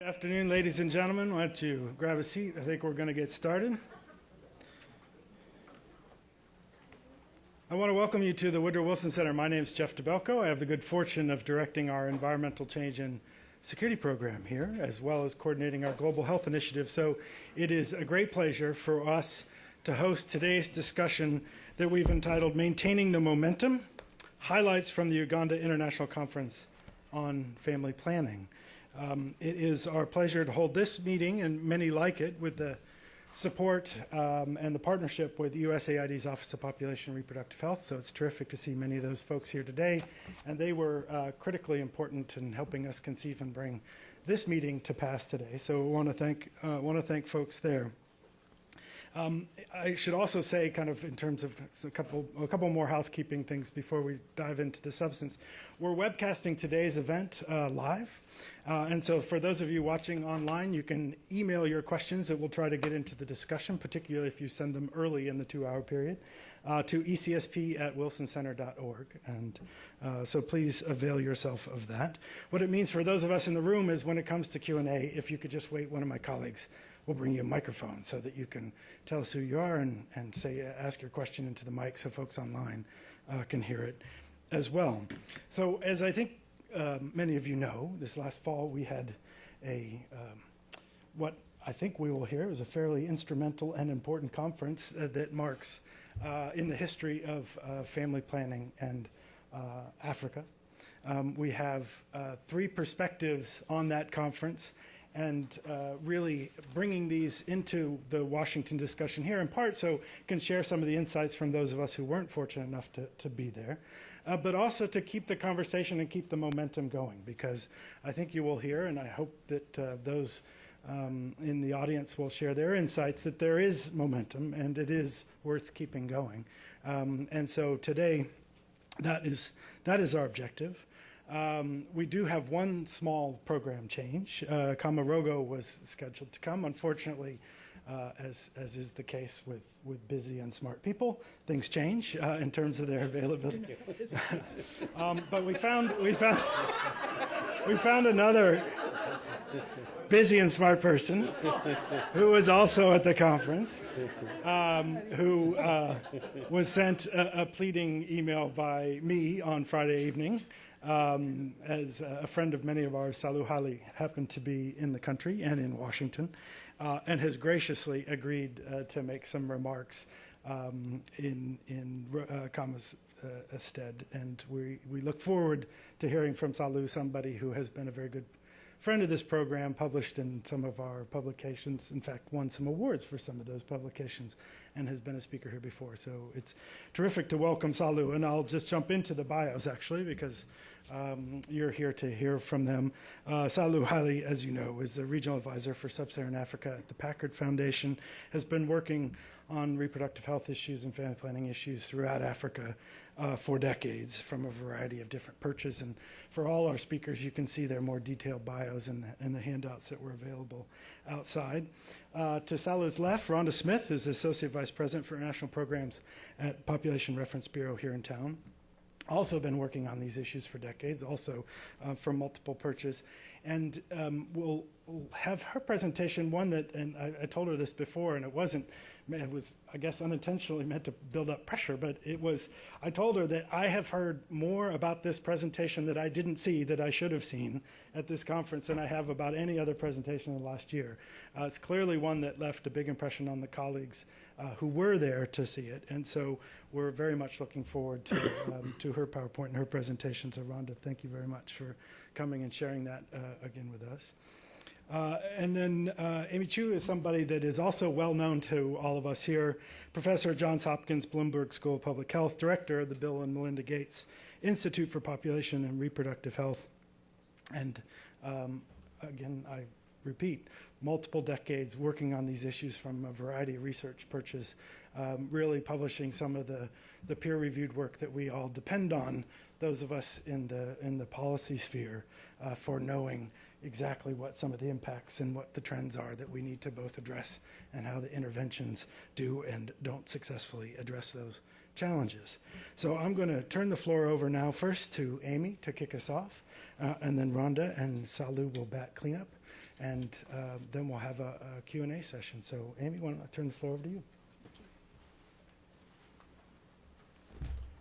Good afternoon, ladies and gentlemen. Why don't you grab a seat? I think we're going to get started. I want to welcome you to the Woodrow Wilson Center. My name is Jeff DeBelko. I have the good fortune of directing our environmental change and security program here, as well as coordinating our global health initiative. So it is a great pleasure for us to host today's discussion that we've entitled Maintaining the Momentum, Highlights from the Uganda International Conference on Family Planning. It is our pleasure to hold this meeting, and many like it, with the support and the partnership with USAID's Office of Population and Reproductive Health. So it's terrific to see many of those folks here today. And they were critically important in helping us conceive and bring this meeting to pass today. So I want to thank folks there. I should also say, kind of in terms of a couple more housekeeping things before we dive into the substance. We're webcasting today's event live. And so for those of you watching online, you can email your questions that we'll try to get into the discussion, particularly if you send them early in the 2-hour period, to ecsp@wilsoncenter.org. And so please avail yourself of that. What it means for those of us in the room is when it comes to Q&A, if you could just wait, one of my colleagues will bring you a microphone so that you can tell us who you are and ask your question into the mic so folks online can hear it as well. So as I think many of you know, this last fall we had what I think we will hear is a fairly instrumental and important conference that marks in the history of family planning and Africa. We have 3 perspectives on that conference, and really bringing these into the Washington discussion here, in part so can share some of the insights from those of us who weren't fortunate enough to be there, but also to keep the conversation and keep the momentum going, because I think you will hear, and I hope that those in the audience will share their insights, that there is momentum and it is worth keeping going. And so today, that is our objective. We do have one small program change. Khama Rogo was scheduled to come. Unfortunately, as is the case with busy and smart people, things change in terms of their availability. But we found another busy and smart person who was also at the conference, who was sent a pleading email by me on Friday evening. As a friend of many of ours, Sahlu Haile, happened to be in the country and in Washington, and has graciously agreed to make some remarks in Khama's stead. And we look forward to hearing from Sahlu, somebody who has been a very good friend of this program, published in some of our publications, in fact won some awards for some of those publications, and has been a speaker here before. So it's terrific to welcome Sahlu, and I'll just jump into the bios actually, because you're here to hear from them. Sahlu Haile, as you know, is a regional advisor for Sub-Saharan Africa at the Packard Foundation, has been working on reproductive health issues and family planning issues throughout Africa for decades, from a variety of different perches. And for all our speakers, you can see their more detailed bios in the handouts that were available outside. To Sahlu's left, Rhonda Smith is Associate Vice President for International Programs at Population Reference Bureau here in town. Also been working on these issues for decades, also from multiple perches. And we'll have her presentation, one that, and I told her this before, and it was, I guess, unintentionally meant to build up pressure, but I told her that I have heard more about this presentation that I didn't see, that I should have seen at this conference, than I have about any other presentation in the last year. It's clearly one that left a big impression on the colleagues who were there to see it, and so we're very much looking forward to her PowerPoint and her presentation. So Rhonda, thank you very much for coming and sharing that again with us. And then Amy Tsui is somebody that is also well known to all of us here, professor at Johns Hopkins Bloomberg School of Public Health, director of the Bill and Melinda Gates Institute for Population and Reproductive Health. And again, I repeat, multiple decades working on these issues from a variety of research perches, really publishing some of the peer-reviewed work that we all depend on, those of us in the policy sphere, for knowing exactly what some of the impacts and what the trends are that we need to both address, and how the interventions do and don't successfully address those challenges. So I'm going to turn the floor over now first to Amy to kick us off, and then Rhonda and Sahlu will clean up, and then we'll have a Q&A session. So, Amy, why don't I turn the floor over to you?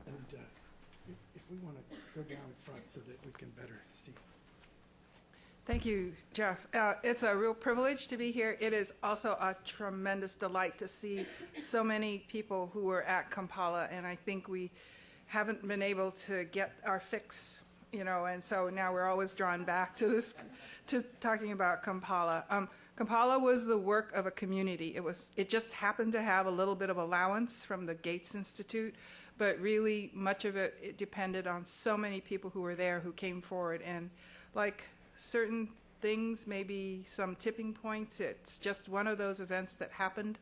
And if we want to go down front so that we can better see. Thank you, Jeff. It's a real privilege to be here. It is also a tremendous delight to see so many people who were at Kampala, and I think we haven't been able to get our fix, you know, and so now we're always drawn back to this, to talking about Kampala. Kampala was the work of a community. It just happened to have a little bit of allowance from the Gates Institute, but really much of it depended on so many people who were there who came forward, and like certain things, maybe some tipping points, it's just one of those events that happened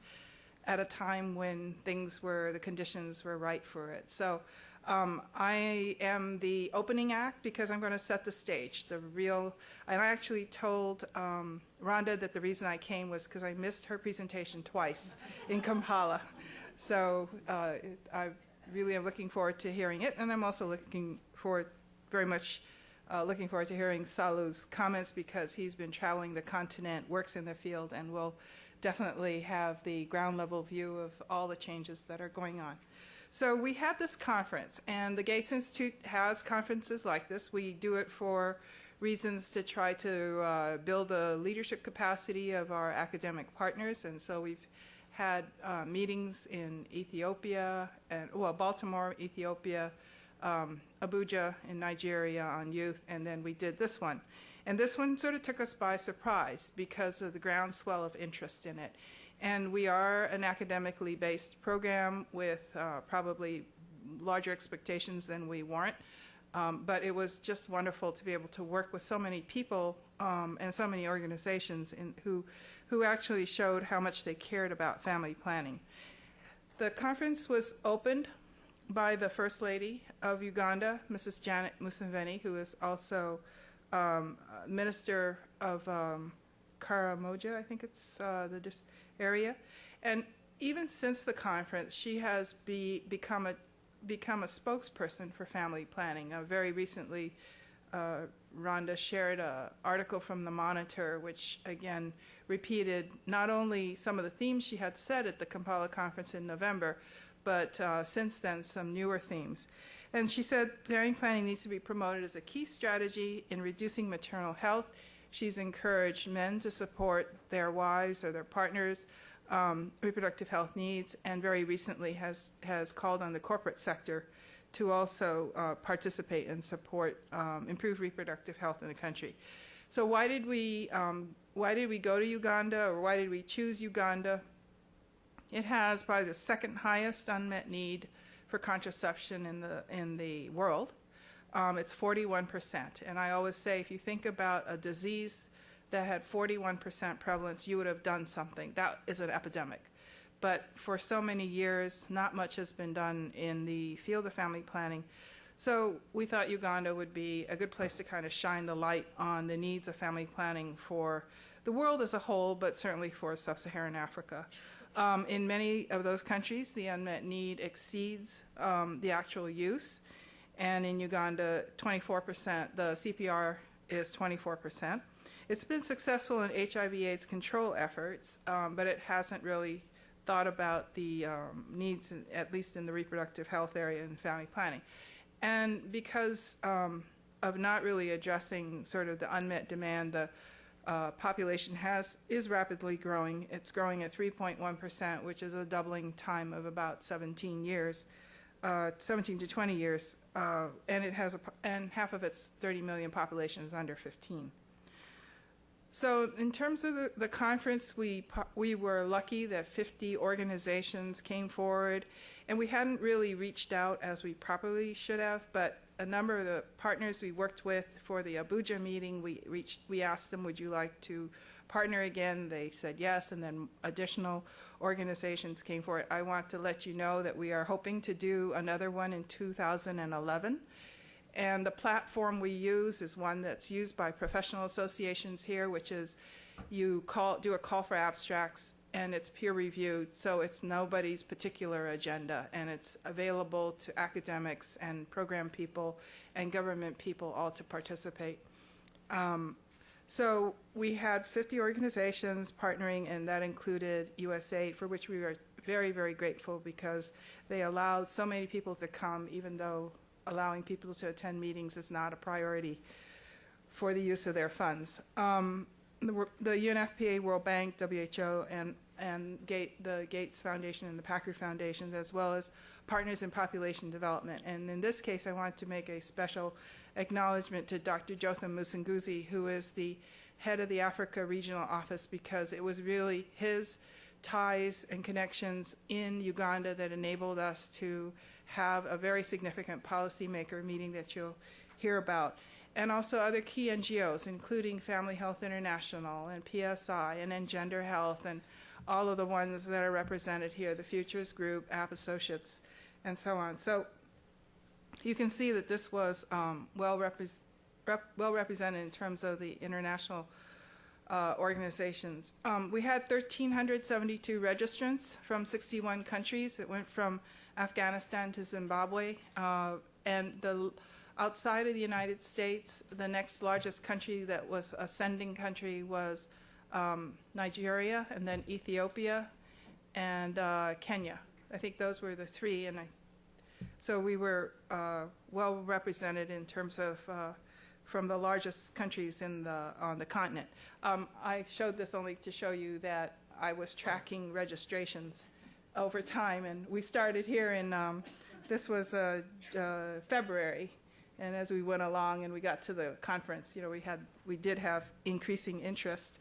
at a time when the conditions were right for it. So I am the opening act because I'm going to set the stage. And I actually told Rhonda that the reason I came was because I missed her presentation twice in Kampala. So I really am looking forward to hearing it, and I'm also looking forward to hearing Sahlu's comments because he's been traveling the continent, works in the field, and will definitely have the ground level view of all the changes that are going on. So we had this conference, and the Gates Institute has conferences like this. We do it for reasons to try to build the leadership capacity of our academic partners, and so we've had meetings in Ethiopia, Baltimore, Ethiopia, Abuja in Nigeria on youth, and then we did this one. And this one sort of took us by surprise because of the groundswell of interest in it. And we are an academically based program with probably larger expectations than we warrant. But it was just wonderful to be able to work with so many people and so many organizations who actually showed how much they cared about family planning. The conference was opened by the First Lady of Uganda, Mrs. Janet Museveni, who is also Minister of Karamoja, I think it's the area. And even since the conference, she has become a spokesperson for family planning. Very recently, Rhonda shared an article from the Monitor, which again repeated not only some of the themes she had said at the Kampala conference in November, but since then some newer themes. And she said family planning needs to be promoted as a key strategy in reducing maternal health. She's encouraged men to support their wives or their partners' reproductive health needs, and very recently has called on the corporate sector to also participate and support improved reproductive health in the country. So why did we go to Uganda, or why did we choose Uganda? It has probably the second highest unmet need for contraception in the world. It's 41%. And I always say, if you think about a disease that had 41% prevalence, you would have done something. That is an epidemic. But for so many years, not much has been done in the field of family planning. So we thought Uganda would be a good place to kind of shine the light on the needs of family planning for the world as a whole, but certainly for sub-Saharan Africa. In many of those countries, the unmet need exceeds the actual use. And in Uganda, 24%, the CPR is 24%. It's been successful in HIV/AIDS control efforts, but it hasn't really thought about the needs, at least in the reproductive health area and family planning. And because of not really addressing sort of the unmet demand, the population is rapidly growing. It's growing at 3.1%, which is a doubling time of about 17 to 20 years, and half of its 30 million population is under 15. So in terms of the conference, we were lucky that 50 organizations came forward, and we hadn't really reached out as we probably should have, but a number of the partners we worked with for the Abuja meeting, we asked them, would you like to partner again? They said yes, and then additional organizations came forward. I want to let you know that we are hoping to do another one in 2011. And the platform we use is one that's used by professional associations here, which is you do a call for abstracts, and it's peer-reviewed, so it's nobody's particular agenda, and it's available to academics and program people and government people all to participate. So we had 50 organizations partnering, and that included USAID, for which we were very, very grateful because they allowed so many people to come, even though allowing people to attend meetings is not a priority for the use of their funds. The UNFPA, World Bank, WHO, and the Gates Foundation and the Packard Foundation, as well as partners in population development. And in this case, I want to make a special acknowledgement to Dr. Jotham Musunguzi, who is the head of the Africa Regional Office, because it was really his ties and connections in Uganda that enabled us to have a very significant policymaker meeting that you'll hear about. And also other key NGOs, including Family Health International and PSI and Engender Health and all of the ones that are represented here, the Futures Group, App Associates, and so on. So you can see that this was well represented in terms of the international organizations. We had 1,372 registrants from 61 countries. It went from Afghanistan to Zimbabwe, and outside of the United States, the next largest country that was a sending country was Nigeria, and then Ethiopia, and Kenya. I think those were the three, and so we were well represented in terms of from the largest countries on the continent. I showed this only to show you that I was tracking registrations over time, and we started here in this was February. And as we went along and we got to the conference, we did have increasing interest.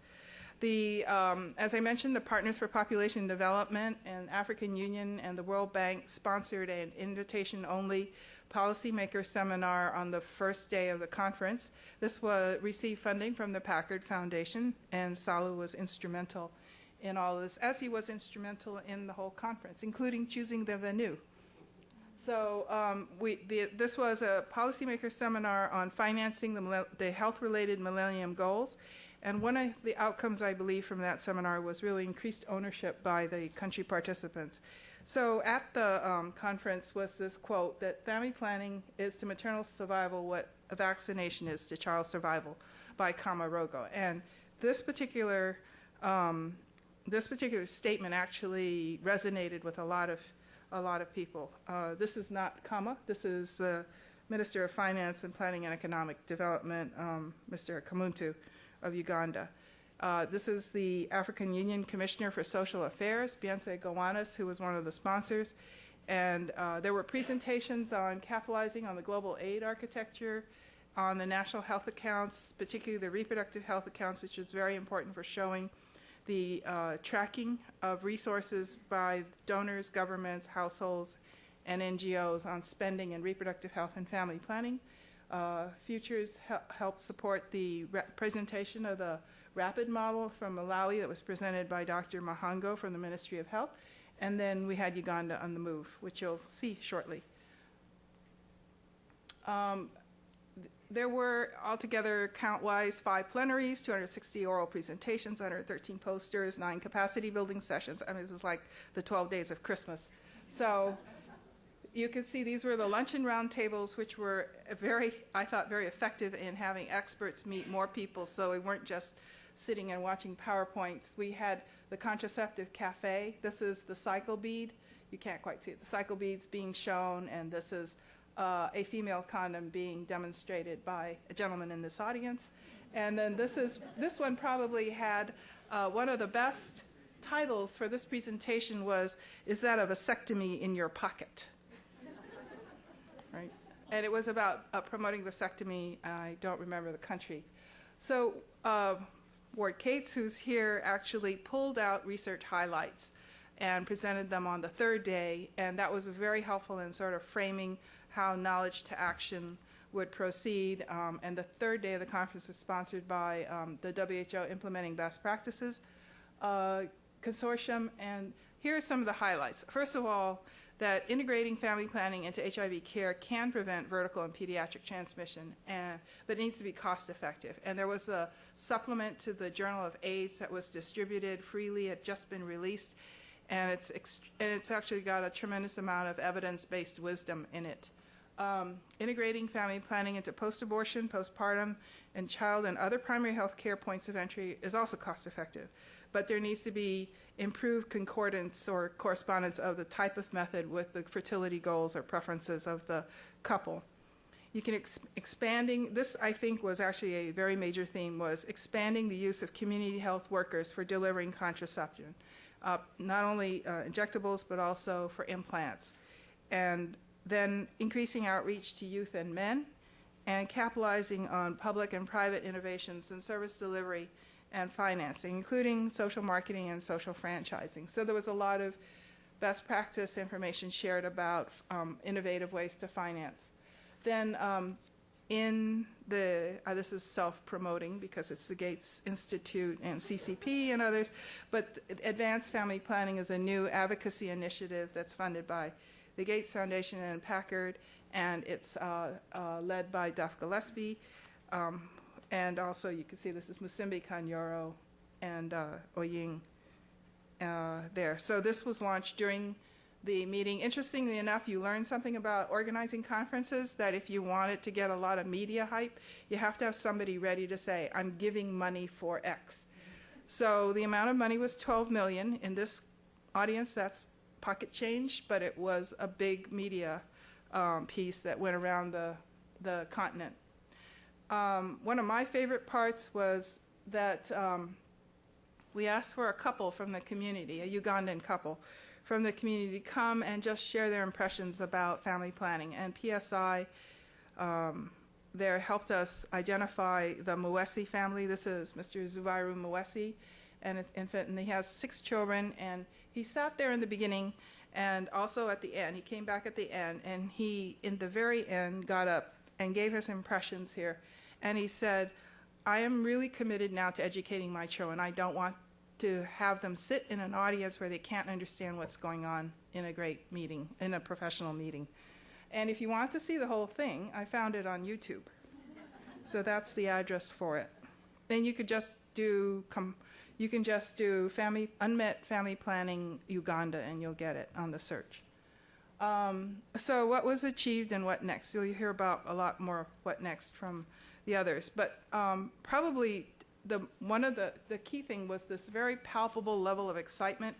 As I mentioned, the Partners for Population Development and African Union and the World Bank sponsored an invitation-only policymaker seminar on the first day of the conference. This received funding from the Packard Foundation, and Sahlu was instrumental in all of this, as he was instrumental in the whole conference, including choosing the venue. So this was a policymaker seminar on financing the health-related Millennium Goals. And one of the outcomes, I believe, from that seminar was really increased ownership by the country participants. So at the conference was this quote that family planning is to maternal survival what a vaccination is to child survival by Khama Rogo. And this particular statement actually resonated with a lot of people. This is not Khama. This is the Minister of Finance and Planning and Economic Development, Mr. Kamuntu of Uganda. This is the African Union Commissioner for Social Affairs, Beyonce Gowanus, who was one of the sponsors. And there were presentations on capitalizing on the global aid architecture, on the national health accounts, particularly the reproductive health accounts, which is very important for showing the tracking of resources by donors, governments, households, and NGOs on spending in reproductive health and family planning. Futures helped support the presentation of the RAPID model from Malawi that was presented by Dr. Mahango from the Ministry of Health. And then we had Uganda on the move, which you'll see shortly. There were altogether, count-wise, 5 plenaries, 260 oral presentations, 113 posters, 9 capacity building sessions. I mean, this is like the 12 days of Christmas. So you can see these were the luncheon roundtables, which were I thought, very effective in having experts meet more people, so we weren't just sitting and watching PowerPoints. We had the contraceptive cafe. This is the cycle bead. You can't quite see it. The cycle beads being shown, and this is a female condom being demonstrated by a gentleman in this audience. And then this one probably had one of the best titles for this presentation was, "Is that a vasectomy in your pocket?" Right? And it was about promoting vasectomy. I don't remember the country. So Ward Cates, who's here, actually pulled out research highlights and presented them on the 3rd day, and that was very helpful in sort of framing how knowledge to action would proceed. And the 3rd day of the conference was sponsored by the WHO Implementing Best Practices Consortium. And here are some of the highlights. First of all, that integrating family planning into HIV care can prevent vertical and pediatric transmission, but it needs to be cost effective. And there was a supplement to the Journal of AIDS that was distributed freely. It had just been released, and it's actually got a tremendous amount of evidence-based wisdom in it. Integrating family planning into post-abortion, postpartum, and child and other primary health care points of entry is also cost-effective. But there needs to be improved concordance or correspondence of the type of method with the fertility goals or preferences of the couple. You can expanding, this I think was actually a very major theme, was expanding the use of community health workers for delivering contraception, not only injectables but also for implants. And then increasing outreach to youth and men, and capitalizing on public and private innovations in service delivery and financing, including social marketing and social franchising. So there was a lot of best practice information shared about innovative ways to finance. Then in the, this is self-promoting because it's the Gates Institute and CCP and others, but Advanced Family Planning is a new advocacy initiative that's funded by the Gates Foundation and Packard, and it's led by Duff Gillespie. And also you can see this is Musimbi Kanyoro and Oying there. So this was launched during the meeting. Interestingly enough, you learn something about organizing conferences, that if you want it to get a lot of media hype, you have to have somebody ready to say, I'm giving money for X. So the amount of money was $12 million. In this audience, that's pocket change, but it was a big media piece that went around the continent. One of my favorite parts was that we asked for a couple from the community, a Ugandan couple from the community, to come and just share their impressions about family planning. And PSI there helped us identify the Mwesi family. This is Mr. Zubairu Mwesi, and it's infant, and he has 6 children, and he sat there in the beginning and also at the end. He came back at the end, and he, in the very end, got up and gave his impressions here. And he said, I am really committed now to educating my children. I don't want to have them sit in an audience where they can't understand what's going on in a great meeting, in a professional meeting. And if you want to see the whole thing, I found it on YouTube. So that's the address for it. Then you could just do, unmet family planning Uganda, and you'll get it on the search. So what was achieved and what next? You'll hear about a lot more what next from the others. But probably one of the key thing was this very palpable level of excitement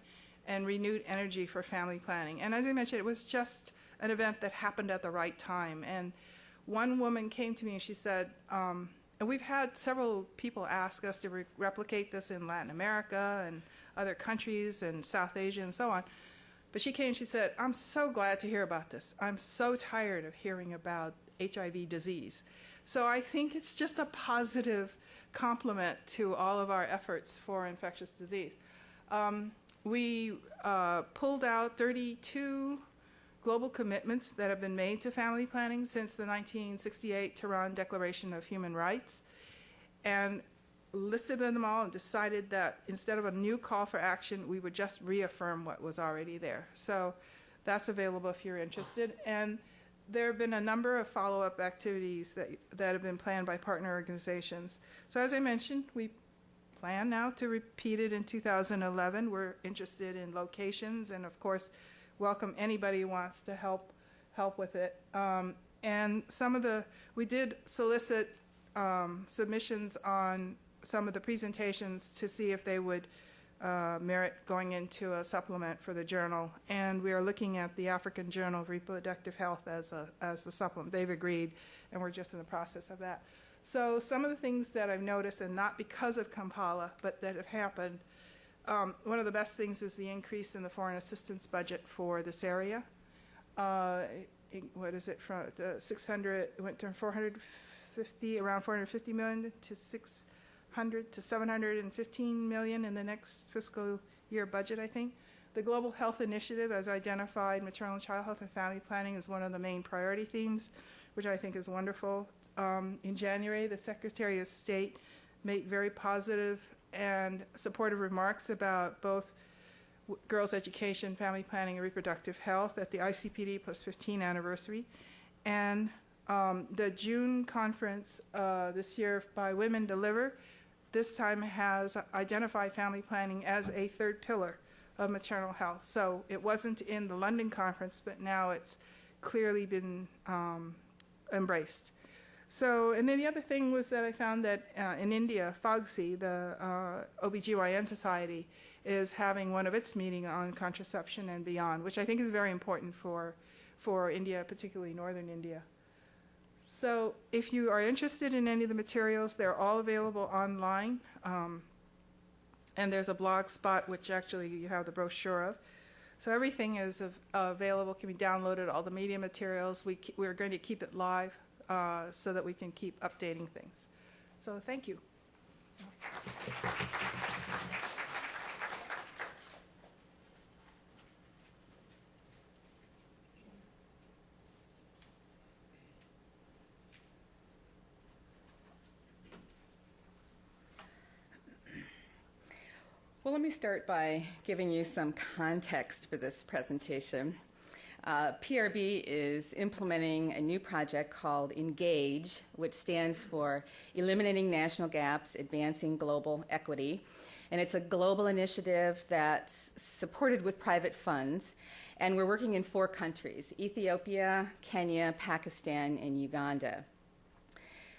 and renewed energy for family planning. And as I mentioned, it was just an event that happened at the right time. And one woman came to me and she said, and we've had several people ask us to replicate this in Latin America and other countries and South Asia and so on. But she came and she said, I'm so glad to hear about this. I'm so tired of hearing about HIV disease. So I think it's just a positive complement to all of our efforts for infectious disease. We pulled out 32 global commitments that have been made to family planning since the 1968 Tehran Declaration of Human Rights, and listed them all and decided that instead of a new call for action, we would just reaffirm what was already there. So that's available if you're interested. And there have been a number of follow-up activities that have been planned by partner organizations. So as I mentioned, we plan now to repeat it in 2011. We're interested in locations and, of course, welcome anybody who wants to help with it. And we did solicit submissions on some of the presentations to see if they would merit going into a supplement for the journal, and we are looking at the African Journal of Reproductive Health as a supplement. They've agreed, and we're just in the process of that. So some of the things that I've noticed, and not because of Kampala, but that have happened, one of the best things is the increase in the foreign assistance budget for this area. What is it, from 600, it went to 450, around 450 million to 600 to 715 million in the next fiscal year budget, I think. The Global Health Initiative, as identified, maternal and child health and family planning is one of the main priority themes, which I think is wonderful. In January, the Secretary of State made very positive and supportive remarks about both girls' education, family planning, and reproductive health at the ICPD plus 15 anniversary. And the June conference this year by Women Deliver this time has identified family planning as a third pillar of maternal health. So it wasn't in the London conference, but now it's clearly been embraced. So, and then the other thing was that I found that in India, FOGSI, the OBGYN Society, is having one of its meetings on contraception and beyond, which I think is very important for India, particularly northern India. So if you are interested in any of the materials, they're all available online. And there's a blog spot, which actually you have the brochure of. So everything is available, can be downloaded, all the media materials. We're going to keep it live so that we can keep updating things. So thank you. Well, let me start by giving you some context for this presentation. PRB is implementing a new project called ENGAGE, which stands for Eliminating National Gaps, Advancing Global Equity. And it's a global initiative that's supported with private funds. And we're working in 4 countries: Ethiopia, Kenya, Pakistan, and Uganda.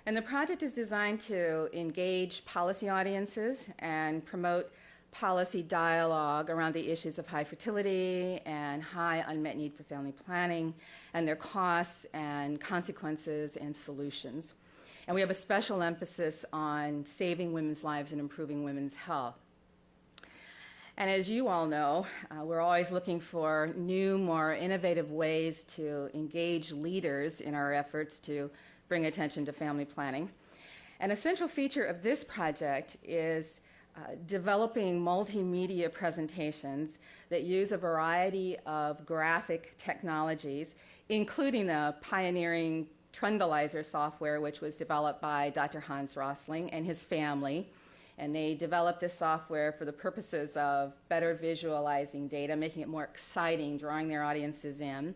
And the project is designed to engage policy audiences and promote policy dialogue around the issues of high fertility and high unmet need for family planning and their costs and consequences and solutions. And we have a special emphasis on saving women's lives and improving women's health. And as you all know, we're always looking for new, more innovative ways to engage leaders in our efforts to bring attention to family planning. An essential feature of this project is developing multimedia presentations that use a variety of graphic technologies, including the pioneering Trundleizer software, which was developed by Dr. Hans Rosling and his family. And they developed this software for the purposes of better visualizing data, making it more exciting, drawing their audiences in.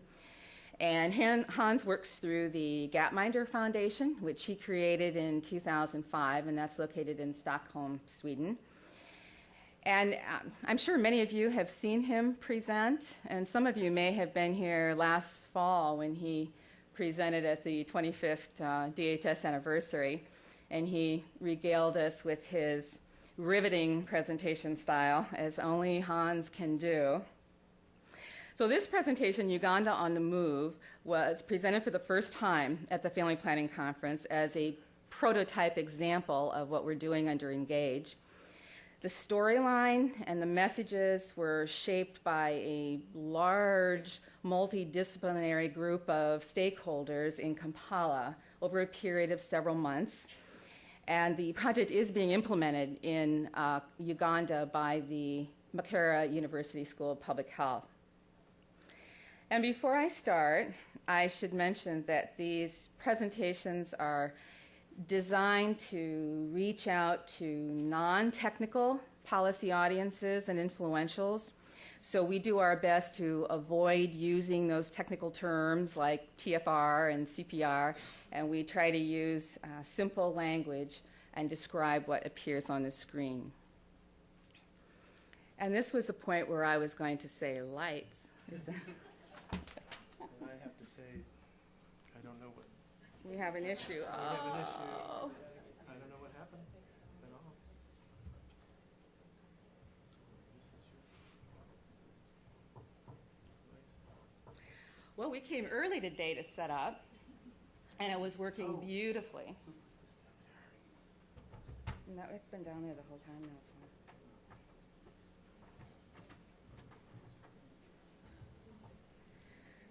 And Hans works through the Gapminder Foundation, which he created in 2005, and that's located in Stockholm, Sweden. And I'm sure many of you have seen him present, and some of you may have been here last fall when he presented at the 25th DHS anniversary, and he regaled us with his riveting presentation style, as only Hans can do. So this presentation, Uganda on the Move, was presented for the first time at the Family Planning Conference as a prototype example of what we're doing under ENGAGE. The storyline and the messages were shaped by a large multidisciplinary group of stakeholders in Kampala over a period of several months. And the project is being implemented in Uganda by the Makerere University School of Public Health. And before I start, I should mention that these presentations are designed to reach out to non-technical policy audiences and influentials. So we do our best to avoid using those technical terms like TFR and CPR, and we try to use simple language and describe what appears on the screen. And this was the point where I was going to say lights. I have to say, I don't know what. We have an issue. We have an issue. I don't know what happened at all. Well, we came early today to set up, and it was working beautifully. No, it's been down there the whole time now.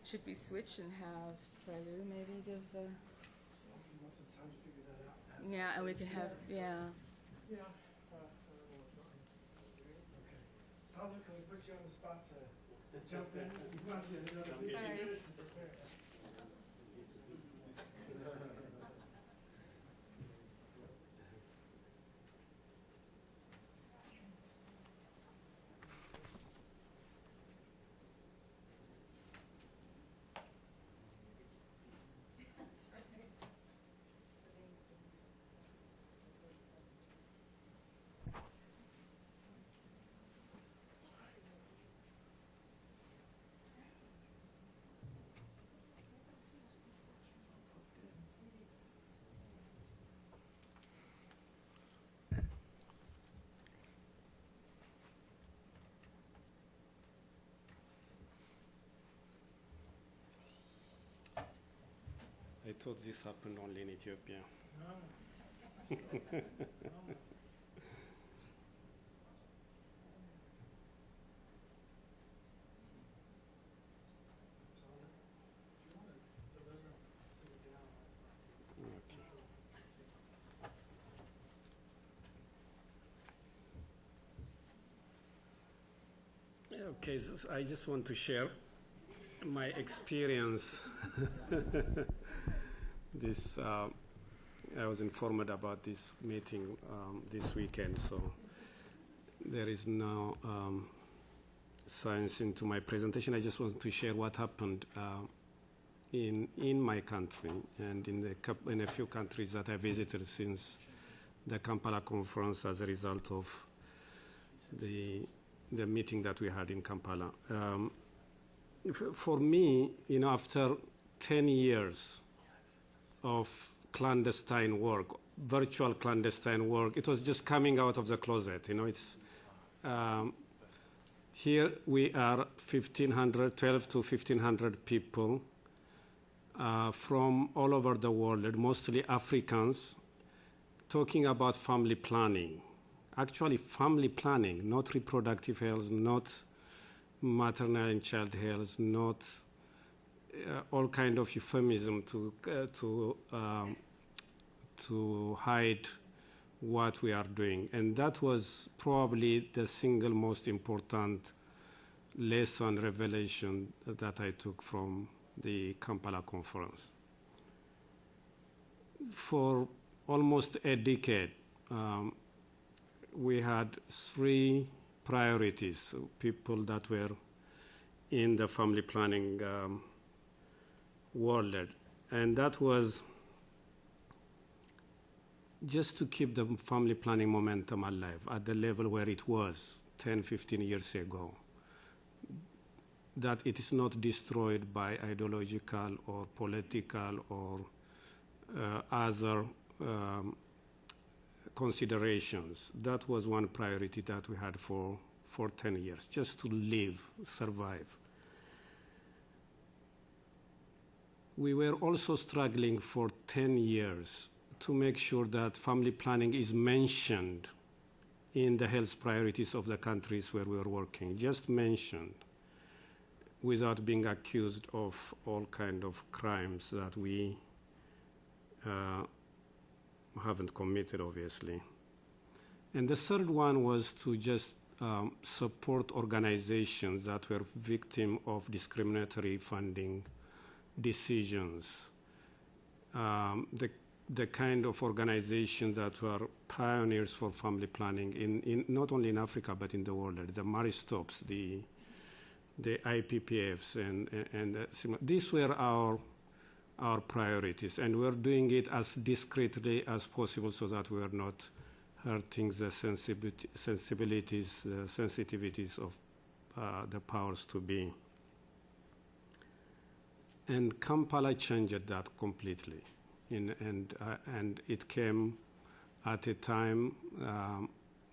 Should we switch and have Sahlu maybe give the... Want some time to figure that out. Yeah, and we can have, yeah. Yeah. Okay. Sahlu, can we put you on the spot to jump in? You want to another 15 minutes to prepare. thought this happened only in Ethiopia. Okay, so I just want to share my experience. I was informed about this meeting this weekend, so there is no science into my presentation. I just want to share what happened in my country and in a few countries that I visited since the Kampala conference as a result of the meeting that we had in Kampala. For me, after 10 years of clandestine work, virtual clandestine work, it was just coming out of the closet. Here we are 12 to 1,500 people from all over the world, mostly Africans, talking about family planning. Actually, family planning, not reproductive health, not maternal and child health, not all kind of euphemism to hide what we are doing. And that was probably the single most important lesson, revelation that I took from the Kampala conference. For almost a decade, we had three priorities, people that were in the family planning world. And that was just to keep the family planning momentum alive at the level where it was 10, 15 years ago, that it is not destroyed by ideological or political or other considerations. That was one priority that we had for 10 years, just to live, survive. We were also struggling for 10 years to make sure that family planning is mentioned in the health priorities of the countries where we were working, just mentioned, without being accused of all kind of crimes that we haven't committed, obviously. And the third one was to just support organizations that were victim of discriminatory funding decisions. The kind of organizations that were pioneers for family planning in not only in Africa but in the world, the Maristops, the IPPFs, and these were our priorities, and we're doing it as discreetly as possible so that we're not hurting the sensibilities, sensitivities of the powers to be. And Kampala changed that completely, and it came at a time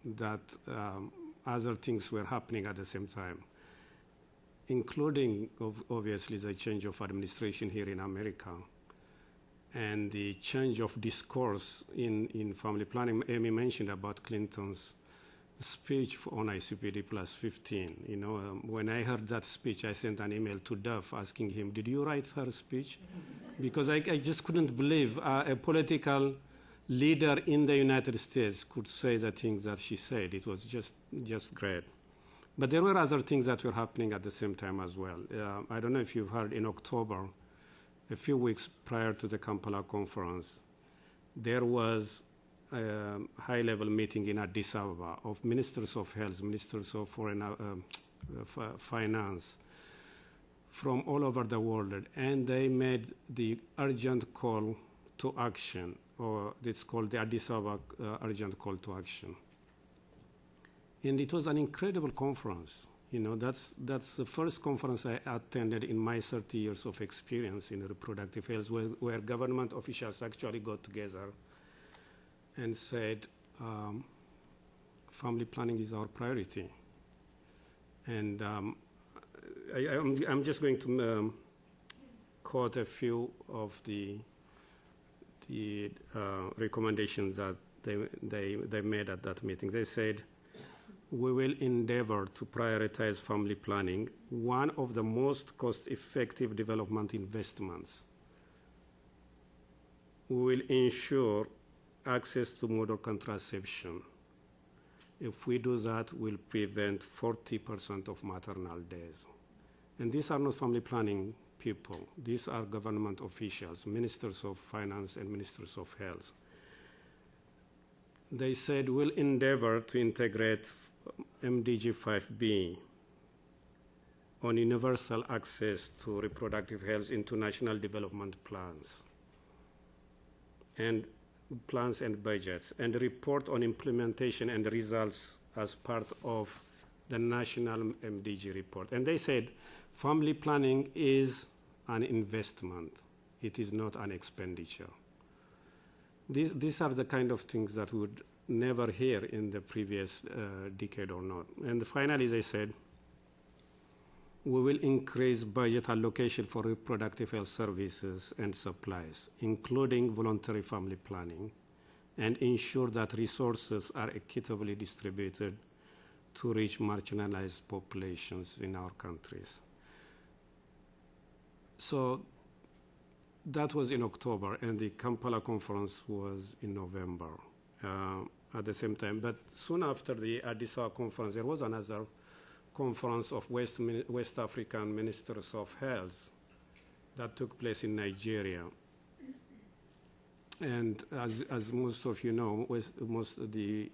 that other things were happening at the same time, including, obviously, the change of administration here in America and the change of discourse in family planning. Amy mentioned about Clinton's speech on ICPD plus 15. When I heard that speech, I sent an email to Duff asking him, did you write her speech? Because I just couldn't believe a political leader in the United States could say the things that she said. It was just great. But there were other things that were happening at the same time as well. I don't know if you've heard, in October, a few weeks prior to the Kampala conference, there was a high-level meeting in Addis Ababa of ministers of health, ministers of foreign finance from all over the world, and they made the urgent call to action, or it's called the Addis Ababa urgent call to action. And it was an incredible conference. That's the first conference I attended in my 30 years of experience in reproductive health, where government officials actually got together and said, family planning is our priority. And I'm just going to quote a few of the recommendations that they made at that meeting. They said, we will endeavor to prioritize family planning, one of the most cost-effective development investments. We will ensure access to modern contraception. If we do that, we'll prevent 40% of maternal deaths. And these are not family planning people. These are government officials, ministers of finance and ministers of health. They said we'll endeavor to integrate MDG 5B on universal access to reproductive health into national development plans and budgets, and report on implementation and results as part of the national MDG report. And they said family planning is an investment. It is not an expenditure. These are the kind of things that we would never hear in the previous decade or not. And finally, they said, we will increase budget allocation for reproductive health services and supplies, including voluntary family planning, and ensure that resources are equitably distributed to reach marginalized populations in our countries. So that was in October, and the Kampala conference was in November at the same time. But soon after the Addis Ababa conference, there was another conference of West African ministers of health that took place in Nigeria. And as most of you know, most of the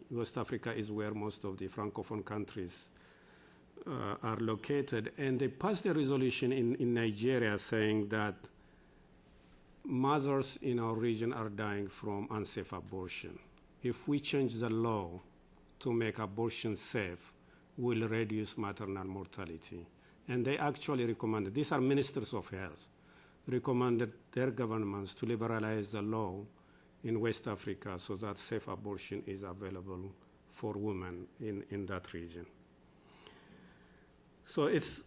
West Africa is where most of the Francophone countries are located. And they passed a resolution in Nigeria saying that mothers in our region are dying from unsafe abortion. If we change the law to make abortion safe, we'll reduce maternal mortality. And they actually recommended, these are ministers of health, recommended their governments to liberalize the law in West Africa so that safe abortion is available for women in that region. So it's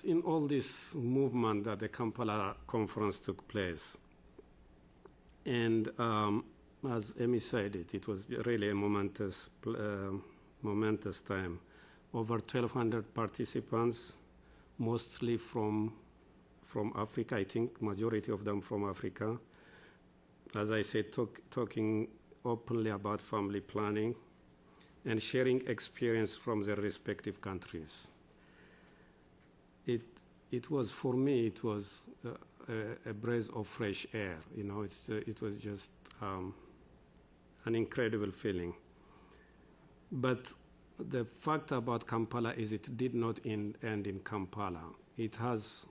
in all this movement that the Kampala conference took place. And as Amy said, it was really a momentous time. Over 1,200 participants, mostly from Africa, I think, majority of them from Africa. As I said, talking openly about family planning and sharing experience from their respective countries. It was, for me, it was a breath of fresh air. You know, it was just an incredible feeling. But the fact about Kampala is it did not end in Kampala. It's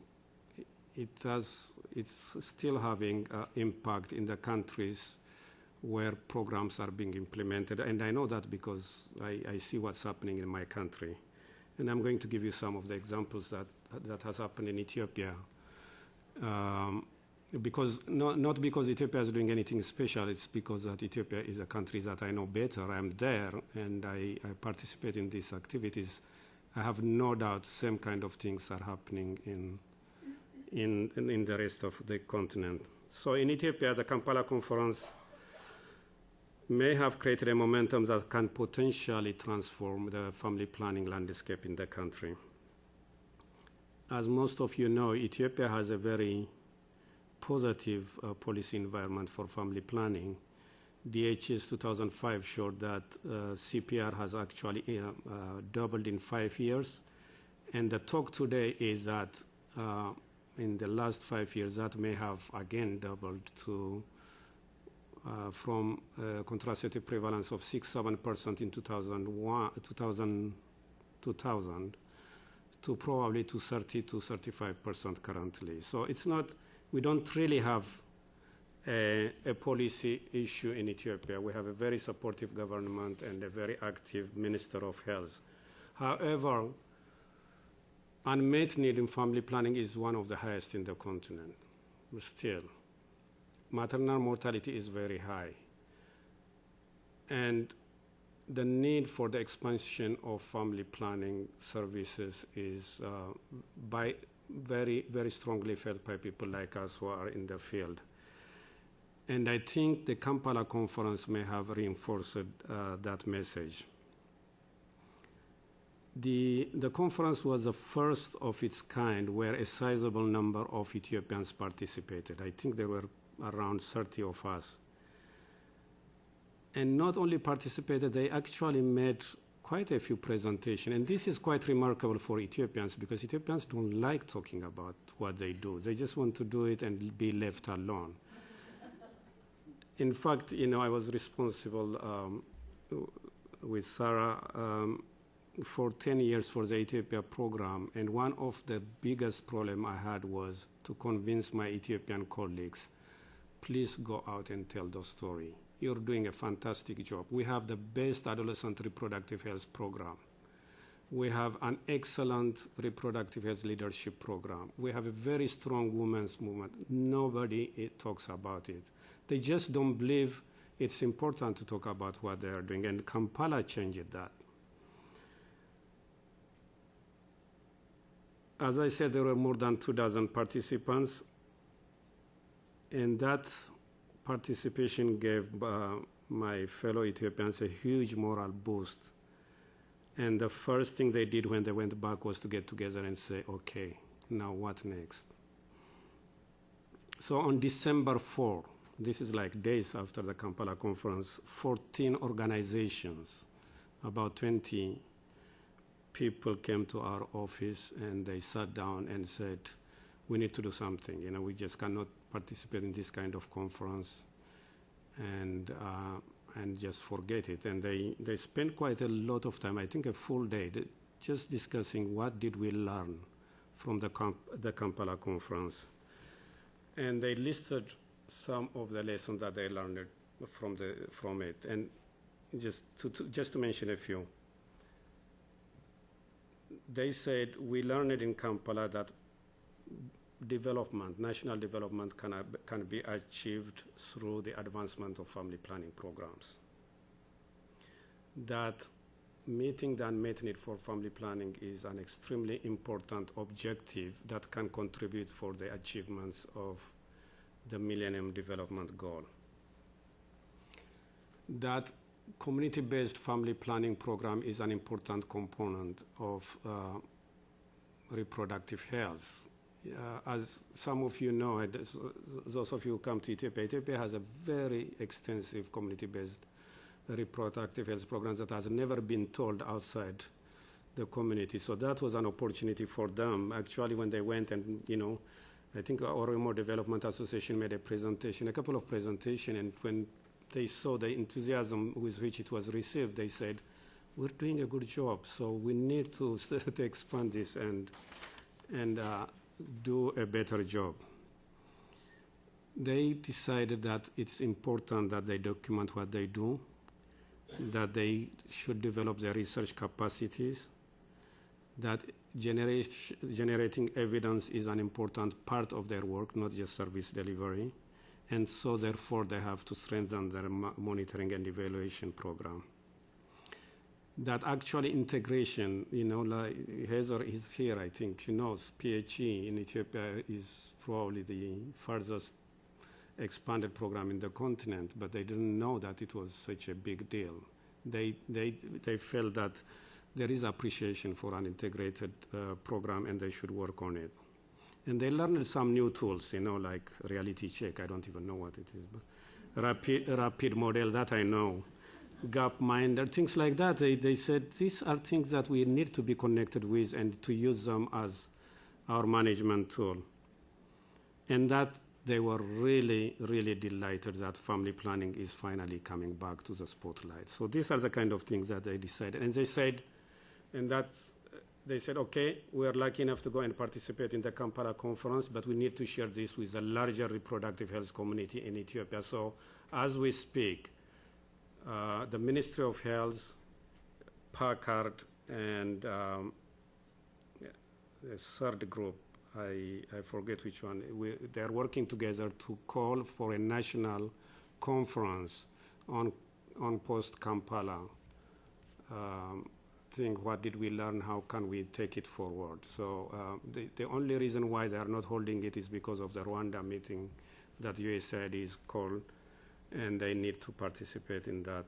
still having impact in the countries where programs are being implemented. And I know that because I see what's happening in my country. And I'm going to give you some of the examples that has happened in Ethiopia. Because not because Ethiopia is doing anything special, it's because that Ethiopia is a country that I know better. I'm there and I participate in these activities. I have no doubt same kind of things are happening in the rest of the continent. So in Ethiopia, the Kampala conference may have created a momentum that can potentially transform the family planning landscape in the country. As most of you know, Ethiopia has a very positive policy environment for family planning. DHS 2005 showed that CPR has actually doubled in 5 years. And the talk today is that in the last 5 years, that may have again doubled to from contraceptive prevalence of 6-7% in 2000 to probably to 30 to 35% currently. So it's not, we don't really have a policy issue in Ethiopia. We have a very supportive government and a very active Minister of Health. However, unmet need in family planning is one of the highest in the continent. Still, maternal mortality is very high. And the need for the expansion of family planning services is very, very strongly felt by people like us who are in the field. And I think the Kampala conference may have reinforced that message. The conference was the first of its kind where a sizable number of Ethiopians participated. I think there were around 30 of us. And not only participated, they actually made quite a few presentations. And this is quite remarkable for Ethiopians because Ethiopians don't like talking about what they do. They just want to do it and be left alone. In fact, I was responsible with Sarah for 10 years for the Ethiopia program, and one of the biggest problems I had was to convince my Ethiopian colleagues, please go out and tell the story. You're doing a fantastic job. We have the best adolescent reproductive health program. We have an excellent reproductive health leadership program. We have a very strong women's movement. Nobody talks about it. They just don't believe it's important to talk about what they are doing, and Kampala changed that. As I said, there were more than 24 participants, and that participation gave my fellow Ethiopians a huge moral boost. And the first thing they did when they went back was to get together and say, okay, now what next? So on December 4, this is like days after the Kampala conference, 14 organizations, about 20 people came to our office and they sat down and said, we need to do something. We just cannot participate in this kind of conference and just forget it. And they spent quite a lot of time, I think a full day, just discussing what did we learn from the Kampala conference. And they listed some of the lessons that they learned from it. And just to mention a few. They said, we learned in Kampala that development, national development can be achieved through the advancement of family planning programs. That meeting the unmet need for family planning is an extremely important objective that can contribute for the achievements of the Millennium Development Goal. That community-based family planning program is an important component of reproductive health. As some of you know, those of you who come to Ethiopia, Ethiopia has a very extensive community-based reproductive health program that has never been told outside the community. So that was an opportunity for them. Actually, when they went and, I think our Oromo Development Association made a couple of presentations, and when they saw the enthusiasm with which it was received, they said, we're doing a good job, so we need to expand this and do a better job. They decided that it's important that they document what they do, that they should develop their research capacities, that generating evidence is an important part of their work, not just service delivery. And so, therefore, they have to strengthen their monitoring and evaluation program. That actually integration, like Heather is here, I think she knows PHE in Ethiopia is probably the furthest expanded program in the continent, but they didn't know that it was such a big deal. They felt that there is appreciation for an integrated program and they should work on it. And they learned some new tools, like reality check. I don't even know what it is, but rapid model, that I know. Gapminder, things like that. They said these are things that we need to be connected with and to use them as our management tool. And that they were really, really delighted that family planning is finally coming back to the spotlight. So these are the kind of things that they decided. And they said, they said, okay, we are lucky enough to go and participate in the Kampala conference, but we need to share this with a larger reproductive health community in Ethiopia. So as we speak, the Ministry of Health, Packard, and the third group, I forget which one, they're working together to call for a national conference on post-Kampala. Think, what did we learn? How can we take it forward? So the only reason why they are not holding it is because of the Rwanda meeting that USAID is called, and they need to participate in that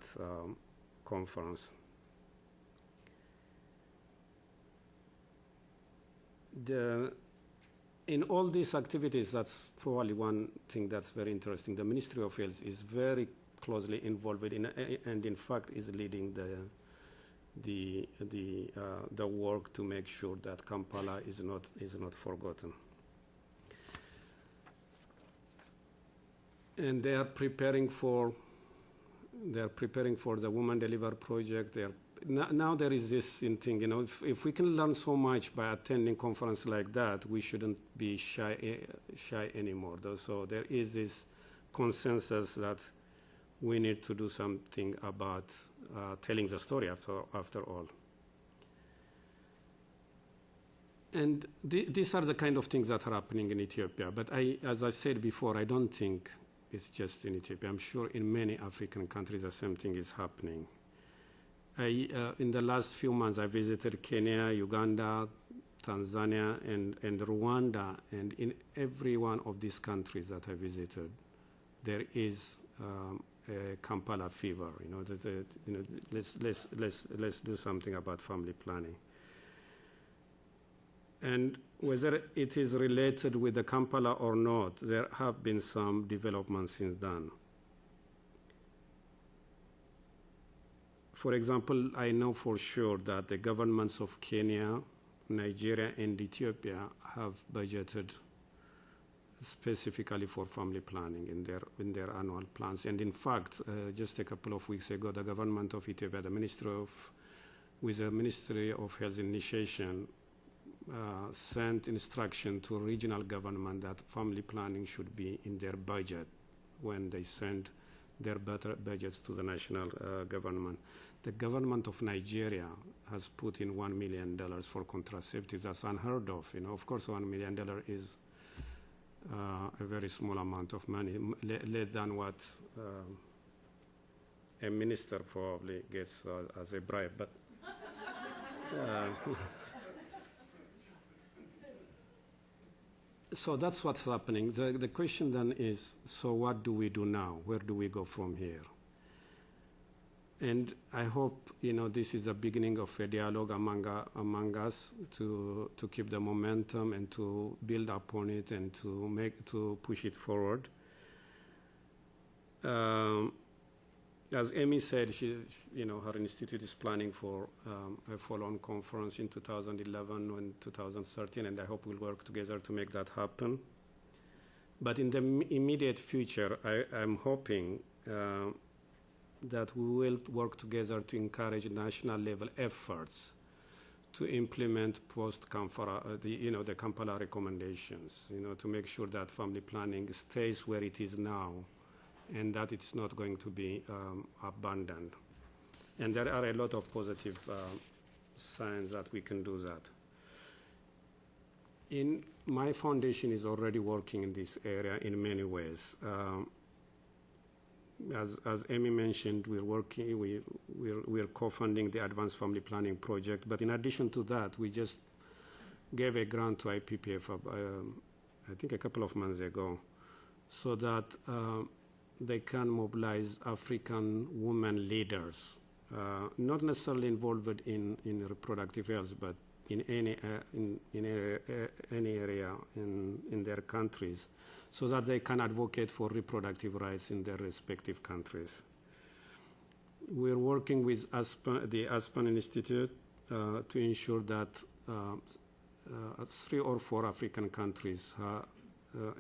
conference. In all these activities, that's probably one thing that's very interesting. The Ministry of Health is very closely involved in, and in fact is leading the work to make sure that Kampala is not forgotten. And they are preparing for the Women Deliver project. Now there is this thing, you know, if we can learn so much by attending conference like that, we shouldn't be shy anymore. So there is this consensus that we need to do something about telling the story after all. And these are the kind of things that are happening in Ethiopia. But as I said before, I don't think it's just in Ethiopia. I'm sure in many African countries the same thing is happening. In the last few months, I visited Kenya, Uganda, Tanzania, and Rwanda. And in every one of these countries that I visited, there is a Kampala fever. You know, let's do something about family planning. And whether it is related with the Kampala or not, there have been some developments since then. For example, I know for sure that the governments of Kenya, Nigeria, and Ethiopia have budgeted specifically for family planning in their annual plans. And in fact, just a couple of weeks ago, the government of Ethiopia, with the Ministry of Health Initiation, sent instruction to regional government that family planning should be in their budget when they send their budgets to the national government. The government of Nigeria has put in $1 million for contraceptives. That's unheard of. You know, of course, $1 million is a very small amount of money, less than what a minister probably gets as a bribe. But so that's what's happening. The question then is, so what do we do now? Where do we go from here? And I hope, you know, this is a beginning of a dialogue among us to keep the momentum and to build upon it and to push it forward. As Amy said, her institute is planning for a follow-on conference in 2011 and 2013, and I hope we'll work together to make that happen. But in the immediate future, I'm hoping that we will work together to encourage national level efforts to implement post-Kampala, the Kampala recommendations, to make sure that family planning stays where it is now and that it's not going to be abandoned. And there are a lot of positive signs that we can do that. My foundation is already working in this area in many ways. As Amy mentioned, we're co-funding the Advanced Family Planning Project, but in addition to that, we just gave a grant to IPPF, I think a couple of months ago, so that they can mobilize African women leaders, not necessarily involved in reproductive health, but in any area in their countries, so that they can advocate for reproductive rights in their respective countries. We're working with the Aspen Institute to ensure that 3 or 4 African countries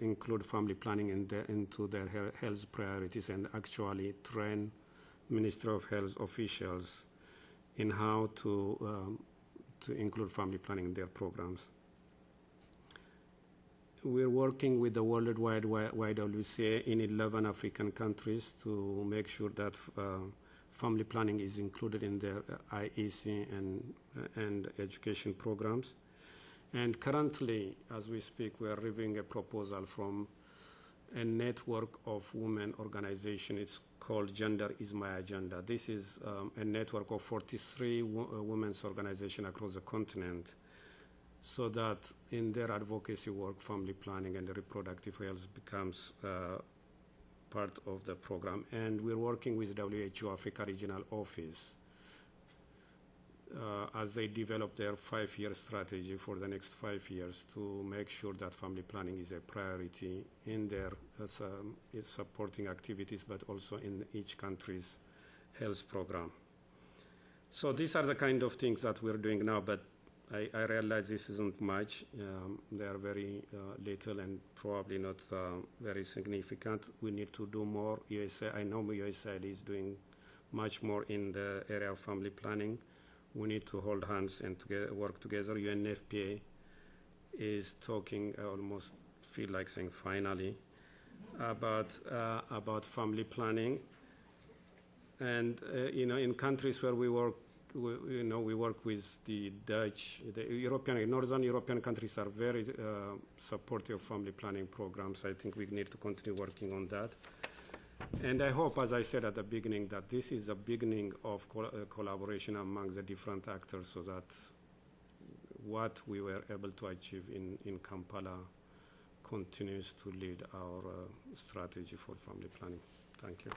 include family planning into their health priorities and actually train Ministry of Health officials in how to include family planning in their programs. We're working with the Worldwide YWCA in 11 African countries to make sure that family planning is included in their IEC and education programs. And currently, as we speak, we are reviewing a proposal from a network of women organizations. It's called Gender is My Agenda. This is a network of 43 women's organizations across the continent so that in their advocacy work, family planning and reproductive health becomes part of the program. And we're working with WHO Africa Regional Office as they develop their 5-year strategy for the next 5 years to make sure that family planning is a priority in their its supporting activities, but also in each country's health program. So these are the kind of things that we're doing now, but I realize this isn't much. They are very little and probably not very significant. We need to do more. I know USAID is doing much more in the area of family planning. We need to hold hands and work together. UNFPA is talking, I almost feel like saying finally, about family planning. And in countries where we work, we work with the Dutch, Northern European countries are very supportive of family planning programs. I think we need to continue working on that. And I hope, as I said at the beginning, that this is a beginning of collaboration among the different actors, so that what we were able to achieve in Kampala continues to lead our strategy for family planning. Thank you.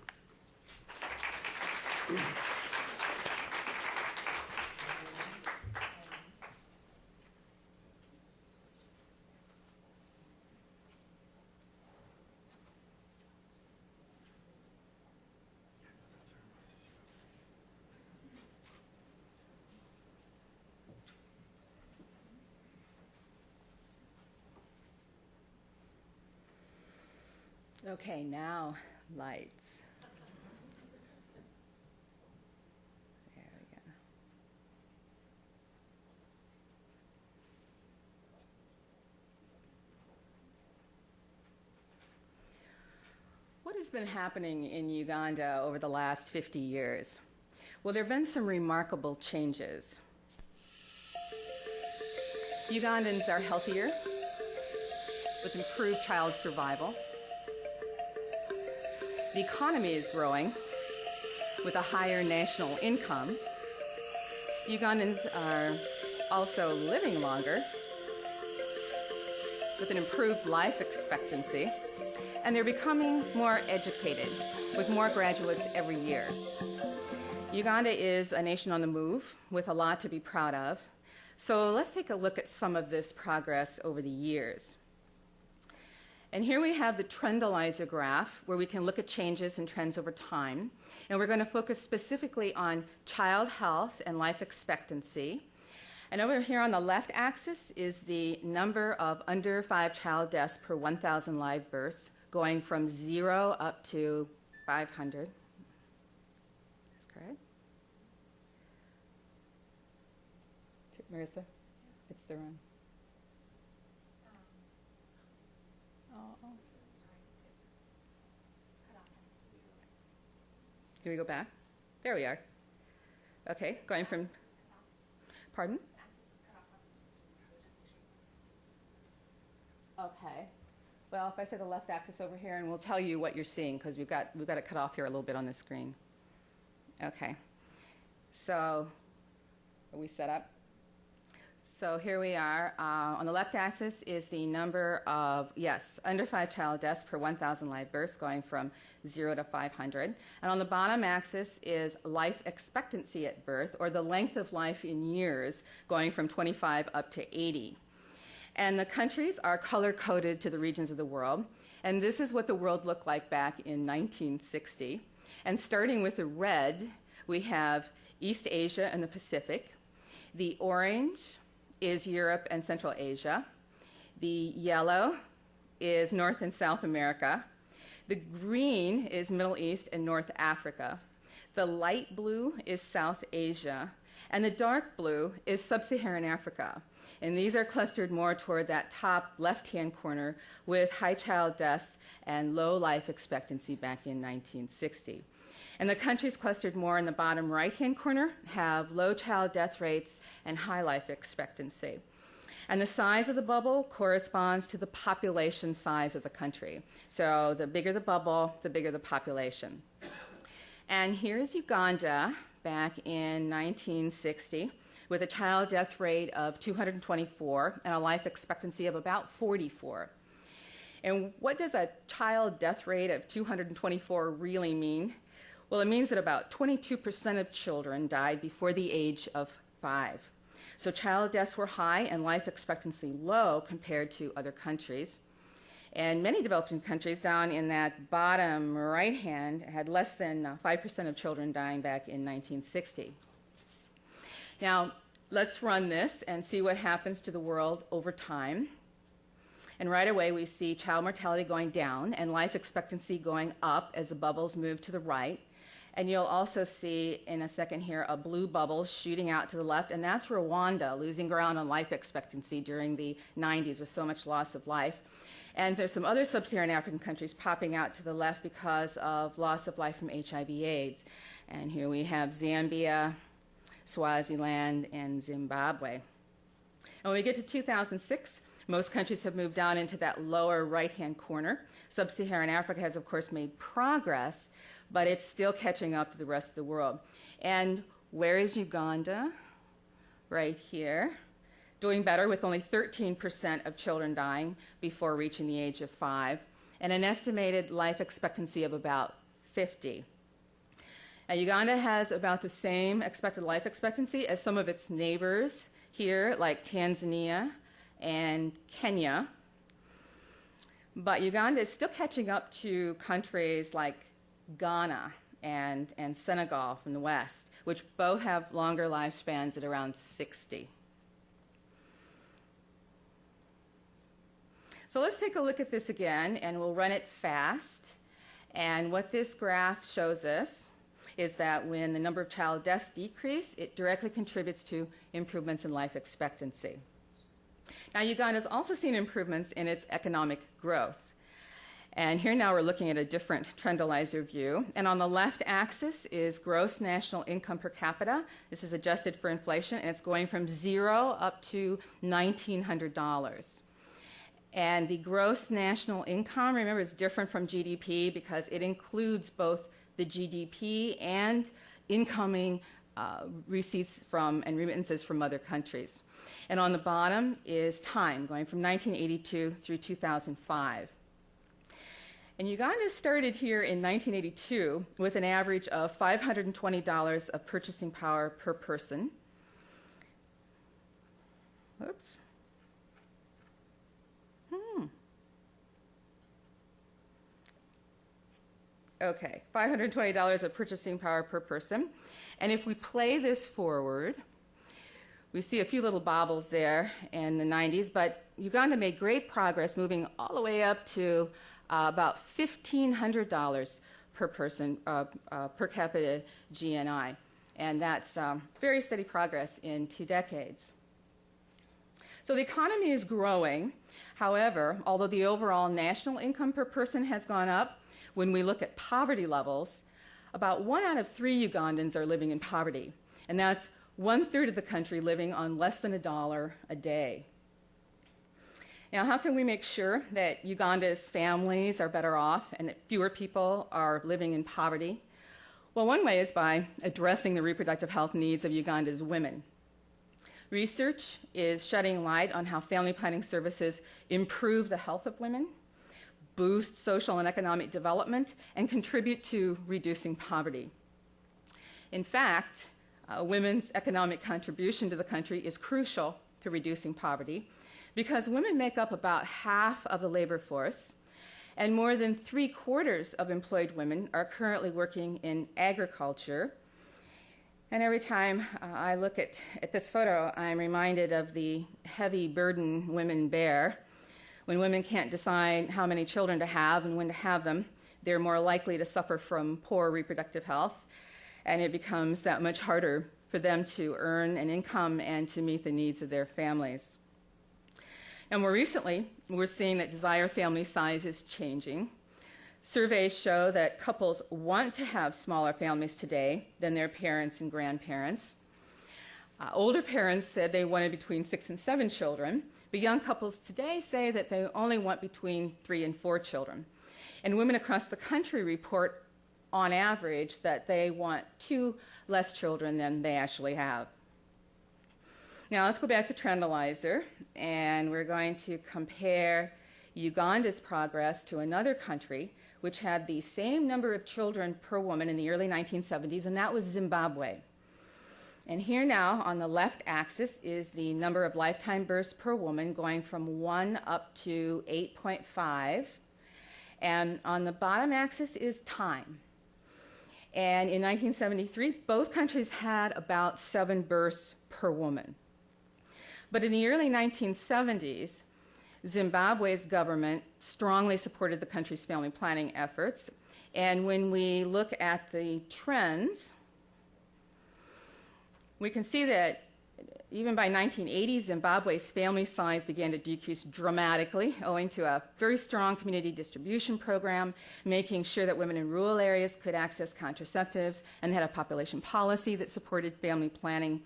Okay, now lights. There we go. What has been happening in Uganda over the last 50 years? Well, there have been some remarkable changes. Ugandans are healthier, with improved child survival. The economy is growing with a higher national income. Ugandans are also living longer with an improved life expectancy, and they're becoming more educated with more graduates every year. Uganda is a nation on the move with a lot to be proud of. So let's take a look at some of this progress over the years. And here we have the trendalizer graph, where we can look at changes and trends over time. And we're going to focus specifically on child health and life expectancy. And over here on the left axis is the number of under 5 child deaths per 1,000 live births, going from 0 up to 500. That's correct. Marissa, it's the wrong. Do we go back? There we are. Okay, going from, pardon? Okay. Well, if I say the left axis over here, and we'll tell you what you're seeing, because we've got it cut off here a little bit on the screen. Okay. So, are we set up? So here we are. On the left axis is the number of, under 5 child deaths per 1,000 live births, going from 0 to 500. And on the bottom axis is life expectancy at birth, or the length of life in years, going from 25 up to 80. And the countries are color-coded to the regions of the world. And this is what the world looked like back in 1960. And starting with the red, we have East Asia and the Pacific. The orange is Europe and Central Asia. The yellow is North and South America. The green is Middle East and North Africa. The light blue is South Asia. And the dark blue is Sub-Saharan Africa. And these are clustered more toward that top left-hand corner with high child deaths and low life expectancy back in 1960. And the countries clustered more in the bottom right-hand corner have low child death rates and high life expectancy. And the size of the bubble corresponds to the population size of the country. So the bigger the bubble, the bigger the population. And here's Uganda back in 1960 with a child death rate of 224 and a life expectancy of about 44. And what does a child death rate of 224 really mean? Well, it means that about 22% of children died before the age of 5. So child deaths were high and life expectancy low compared to other countries. And many developing countries down in that bottom right hand had less than 5% of children dying back in 1960. Now, let's run this and see what happens to the world over time. And right away, we see child mortality going down and life expectancy going up as the bubbles move to the right. And you'll also see in a second here a blue bubble shooting out to the left, and that's Rwanda losing ground on life expectancy during the 90s with so much loss of life. And there's some other sub-Saharan African countries popping out to the left because of loss of life from HIV/AIDS. And here we have Zambia, Swaziland, and Zimbabwe. And when we get to 2006, most countries have moved down into that lower right-hand corner. Sub-Saharan Africa has, of course, made progress, but it's still catching up to the rest of the world. And where is Uganda? Right here. Doing better with only 13% of children dying before reaching the age of 5, and an estimated life expectancy of about 50. Now, Uganda has about the same expected life expectancy as some of its neighbors here, like Tanzania and Kenya. But Uganda is still catching up to countries like Ghana and Senegal from the west, which both have longer lifespans at around 60. So let's take a look at this again, and we'll run it fast. And what this graph shows us is that when the number of child deaths decrease, it directly contributes to improvements in life expectancy. Now, Uganda has also seen improvements in its economic growth. And here now we're looking at a different trendalizer view. And on the left axis is gross national income per capita. This is adjusted for inflation, and it's going from $0 up to $1,900. And the gross national income, remember, is different from GDP because it includes both the GDP and incoming receipts from and remittances from other countries. And on the bottom is time, going from 1982 through 2005. And Uganda started here in 1982 with an average of $520 of purchasing power per person. Oops. Okay, $520 of purchasing power per person. And if we play this forward, we see a few little bobbles there in the 90s, but Uganda made great progress, moving all the way up to about $1,500 per person per capita GNI. And that's very steady progress in 2 decades. So the economy is growing. However, although the overall national income per person has gone up, when we look at poverty levels, about 1 out of 3 Ugandans are living in poverty. And that's 1/3 of the country living on less than $1 a day. Now, how can we make sure that Uganda's families are better off and that fewer people are living in poverty? Well, one way is by addressing the reproductive health needs of Uganda's women. Research is shedding light on how family planning services improve the health of women, boost social and economic development, and contribute to reducing poverty. In fact, women's economic contribution to the country is crucial to reducing poverty because women make up about half of the labor force, and more than 3/4 of employed women are currently working in agriculture. And every time I look at this photo, I'm reminded of the heavy burden women bear. When women can't decide how many children to have and when to have them, they're more likely to suffer from poor reproductive health, and it becomes that much harder for them to earn an income and to meet the needs of their families. And more recently, we're seeing that desired family size is changing. Surveys show that couples want to have smaller families today than their parents and grandparents. Older parents said they wanted between 6 and 7 children, but young couples today say that they only want between 3 and 4 children. And women across the country report, on average, that they want 2 less children than they actually have. Now let's go back to Trendalizer, and we're going to compare Uganda's progress to another country which had the same number of children per woman in the early 1970s, and that was Zimbabwe. And here now, on the left axis, is the number of lifetime births per woman going from 1 up to 8.5. And on the bottom axis is time. And in 1973, both countries had about 7 births per woman. But in the early 1970s, Zimbabwe's government strongly supported the country's family planning efforts. And when we look at the trends, we can see that even by 1980, Zimbabwe's family size began to decrease dramatically, owing to a very strong community distribution program, making sure that women in rural areas could access contraceptives, and they had a population policy that supported family planning.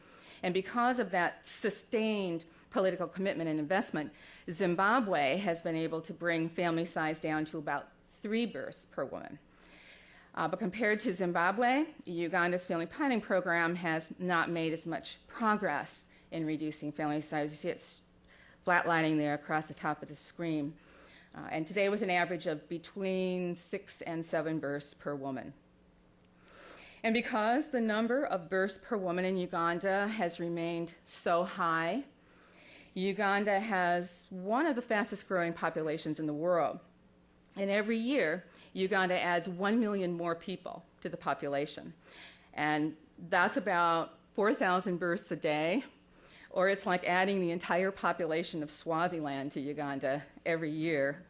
And because of that sustained political commitment and investment, Zimbabwe has been able to bring family size down to about 3 births per woman. But compared to Zimbabwe, Uganda's family planning program has not made as much progress in reducing family size. You see it's flatlining there across the top of the screen. And today with an average of between 6 and 7 births per woman. And because the number of births per woman in Uganda has remained so high, Uganda has one of the fastest growing populations in the world. And every year, Uganda adds 1 million more people to the population. And that's about 4,000 births a day, or it's like adding the entire population of Swaziland to Uganda every year.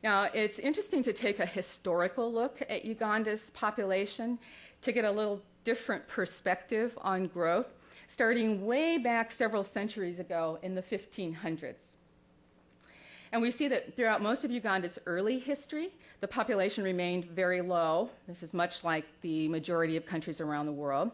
Now, it's interesting to take a historical look at Uganda's population to get a little different perspective on growth, starting way back several centuries ago in the 1500s. And we see that throughout most of Uganda's early history, the population remained very low. This is much like the majority of countries around the world.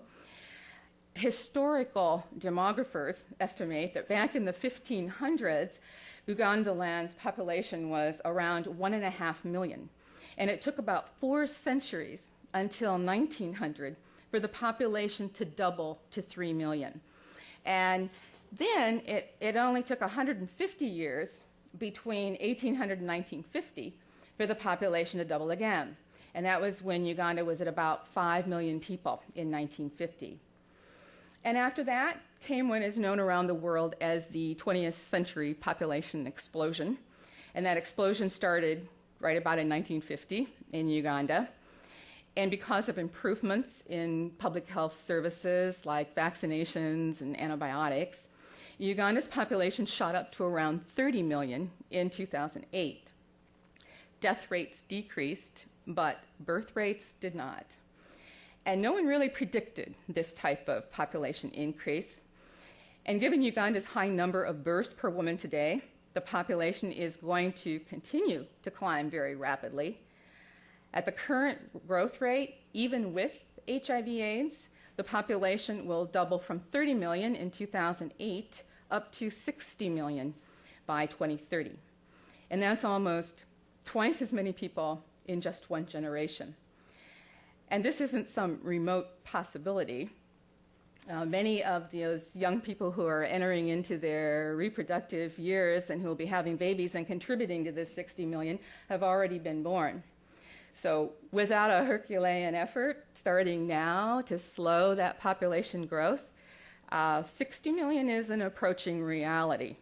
Historical demographers estimate that back in the 1500s, Ugandaland's population was around 1.5 million. And it took about 4 centuries until 1900 for the population to double to 3 million. And then it only took 150 years between 1800 and 1950 for the population to double again. And that was when Uganda was at about 5 million people in 1950. And after that came what is known around the world as the 20th century population explosion. And that explosion started right about in 1950 in Uganda. And because of improvements in public health services like vaccinations and antibiotics, Uganda's population shot up to around 30 million in 2008. Death rates decreased, but birth rates did not. And no one really predicted this type of population increase. And given Uganda's high number of births per woman today, the population is going to continue to climb very rapidly. At the current growth rate, even with HIV/AIDS, the population will double from 30 million in 2008 up to 60 million by 2030. And that's almost twice as many people in just one generation. And this isn't some remote possibility. Many of those young people who are entering into their reproductive years and who will be having babies and contributing to this 60 million have already been born. So without a Herculean effort starting now to slow that population growth, 60 million is an approaching reality.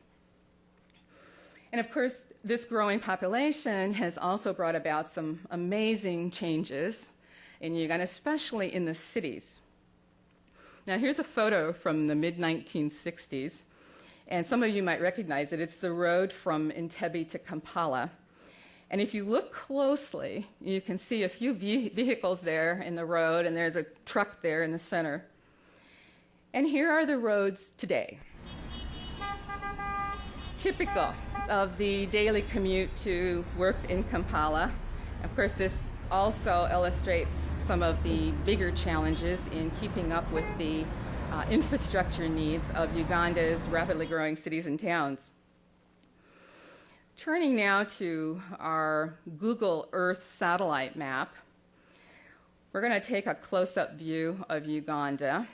And of course, this growing population has also brought about some amazing changes in Uganda, especially in the cities. Now here's a photo from the mid-1960s, and some of you might recognize it. It's the road from Entebbe to Kampala. And if you look closely, you can see a few vehicles there in the road, and there's a truck there in the center. And here are the roads today. Typical of the daily commute to work in Kampala. Of course, this also illustrates some of the bigger challenges in keeping up with the infrastructure needs of Uganda's rapidly growing cities and towns. Turning now to our Google Earth satellite map, we're going to take a close-up view of Uganda.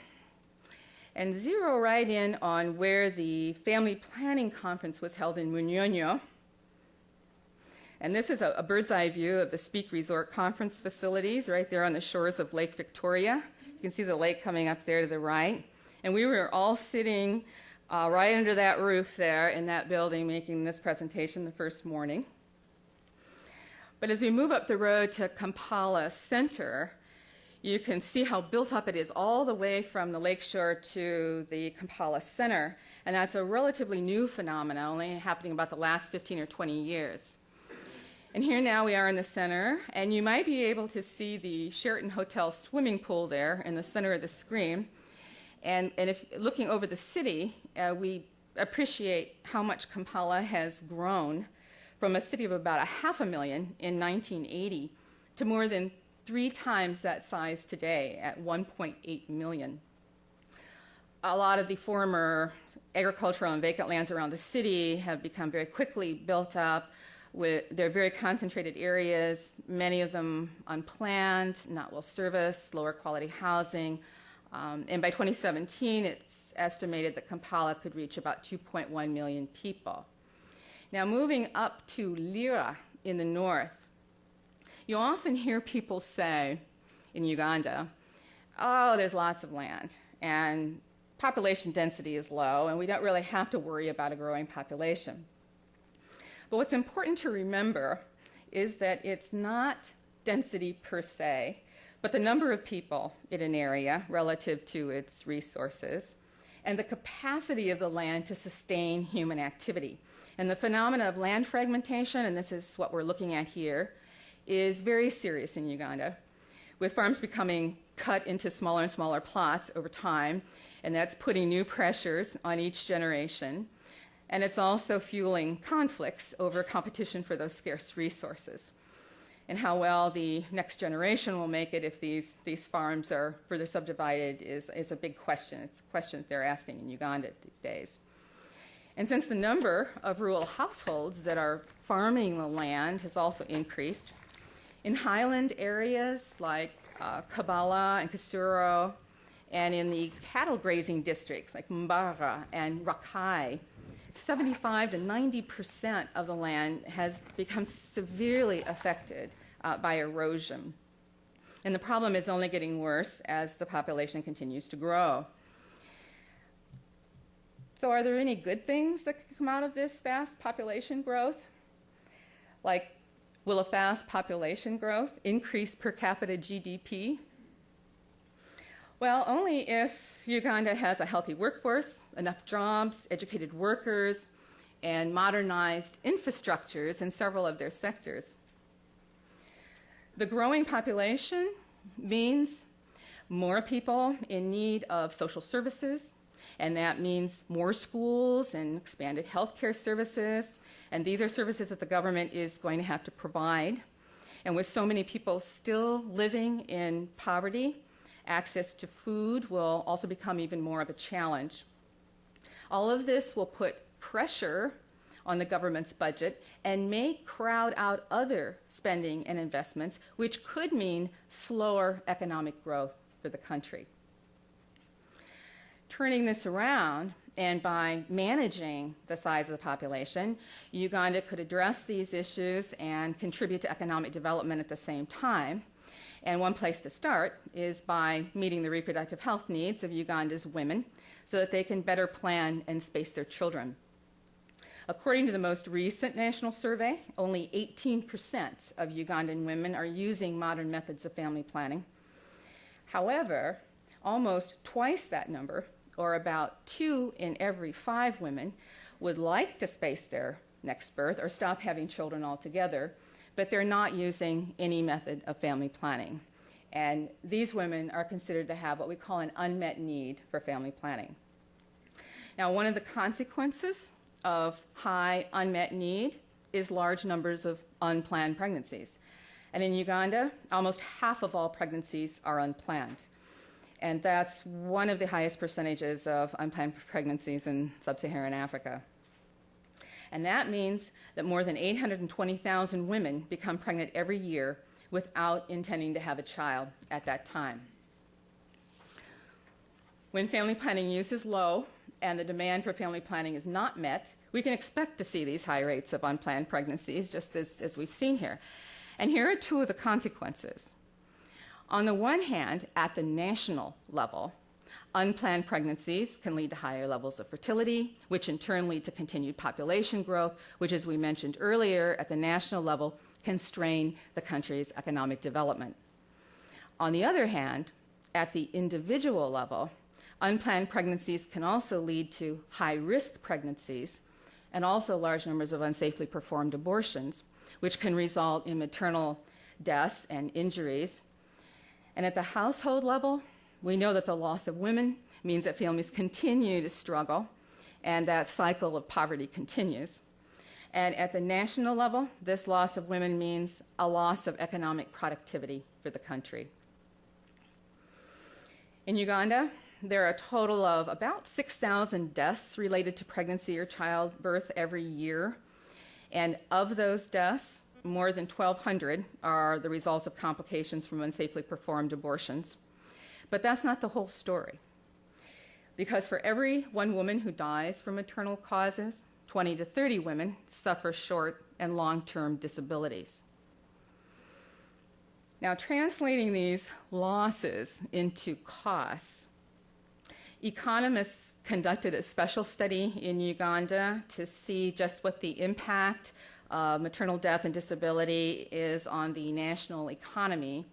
and zero right in on where the family planning conference was held in Munyonyo. And this is a bird's eye view of the Speak Resort conference facilities right there on the shores of Lake Victoria. You can see the lake coming up there to the right. And we were all sitting right under that roof there in that building making this presentation the first morning. But as we move up the road to Kampala Center, you can see how built up it is all the way from the lakeshore to the Kampala Center. And that's a relatively new phenomenon, only happening about the last 15 or 20 years. And here now we are in the center, and you might be able to see the Sheraton Hotel swimming pool there in the center of the screen. And if looking over the city, we appreciate how much Kampala has grown from a city of about 500,000 in 1980 to more than 3 times that size today at 1.8 million. A lot of the former agricultural and vacant lands around the city have become very quickly built up. They're very concentrated areas, many of them unplanned, not well serviced, lower quality housing. And by 2017, it's estimated that Kampala could reach about 2.1 million people. Now, moving up to Lira in the north, you often hear people say in Uganda, oh, there's lots of land, and population density is low, and we don't really have to worry about a growing population. But what's important to remember is that it's not density per se, but the number of people in an area relative to its resources, and the capacity of the land to sustain human activity. And the phenomena of land fragmentation, and this is what we're looking at here, is very serious in Uganda, with farms becoming cut into smaller and smaller plots over time, and that's putting new pressures on each generation. And it's also fueling conflicts over competition for those scarce resources. And how well the next generation will make it if these farms are further subdivided is a big question. It's a question that they're asking in Uganda these days. And since the number of rural households that are farming the land has also increased, in highland areas like Kampala and Kisoro, and in the cattle grazing districts like Mbara and Rakai, 75 to 90% of the land has become severely affected by erosion. And the problem is only getting worse as the population continues to grow. So are there any good things that can come out of this fast population growth? Like, will a fast population growth increase per capita GDP? Well, only if Uganda has a healthy workforce, enough jobs, educated workers, and modernized infrastructures in several of their sectors. The growing population means more people in need of social services, and that means more schools and expanded healthcare services, and these are services that the government is going to have to provide. And with so many people still living in poverty, access to food will also become even more of a challenge. All of this will put pressure on the government's budget and may crowd out other spending and investments, which could mean slower economic growth for the country. Turning this around, and by managing the size of the population, Uganda could address these issues and contribute to economic development at the same time. And one place to start is by meeting the reproductive health needs of Uganda's women so that they can better plan and space their children. According to the most recent national survey, only 18% of Ugandan women are using modern methods of family planning. However, almost twice that number, or about 2 in every 5 women, would like to space their next birth or stop having children altogether, but they're not using any method of family planning. And these women are considered to have what we call an unmet need for family planning. Now, one of the consequences of high unmet need is large numbers of unplanned pregnancies. And in Uganda, almost half of all pregnancies are unplanned. And that's one of the highest percentages of unplanned pregnancies in sub-Saharan Africa. And that means that more than 820,000 women become pregnant every year without intending to have a child at that time. When family planning use is low and the demand for family planning is not met, we can expect to see these high rates of unplanned pregnancies, just as we've seen here. And here are two of the consequences. On the one hand, at the national level, unplanned pregnancies can lead to higher levels of fertility, which in turn lead to continued population growth, which, as we mentioned earlier, at the national level, can strain the country's economic development. On the other hand, at the individual level, unplanned pregnancies can also lead to high-risk pregnancies and also large numbers of unsafely performed abortions, which can result in maternal deaths and injuries. And at the household level, we know that the loss of women means that families continue to struggle, and that cycle of poverty continues. And at the national level, this loss of women means a loss of economic productivity for the country. In Uganda, there are a total of about 6,000 deaths related to pregnancy or childbirth every year. And of those deaths, more than 1,200 are the results of complications from unsafely performed abortions. But that's not the whole story. Because for every one woman who dies from maternal causes, 20 to 30 women suffer short and long-term disabilities. Now, translating these losses into costs, economists conducted a special study in Uganda to see just what the impact of maternal death and disability is on the national economy.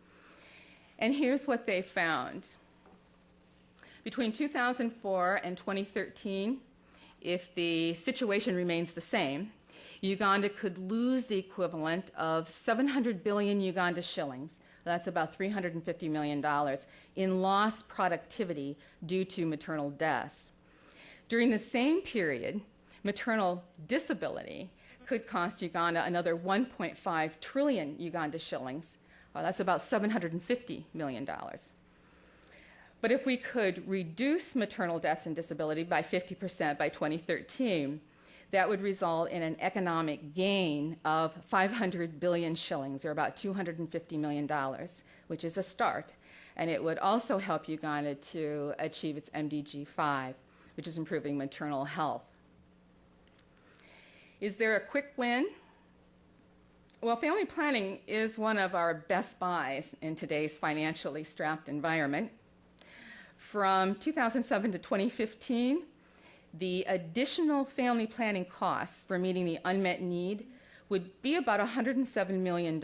And here's what they found. Between 2004 and 2013, if the situation remains the same, Uganda could lose the equivalent of 700 billion Uganda shillings, that's about $350 million, in lost productivity due to maternal deaths. During the same period, maternal disability could cost Uganda another 1.5 trillion Uganda shillings. That's about $750 million. But if we could reduce maternal deaths and disability by 50% by 2013, that would result in an economic gain of 500 billion shillings, or about $250 million, which is a start. And it would also help Uganda to achieve its MDG 5, which is improving maternal health. Is there a quick win? Well, family planning is one of our best buys in today's financially strapped environment. From 2007 to 2015, the additional family planning costs for meeting the unmet need would be about $107 million.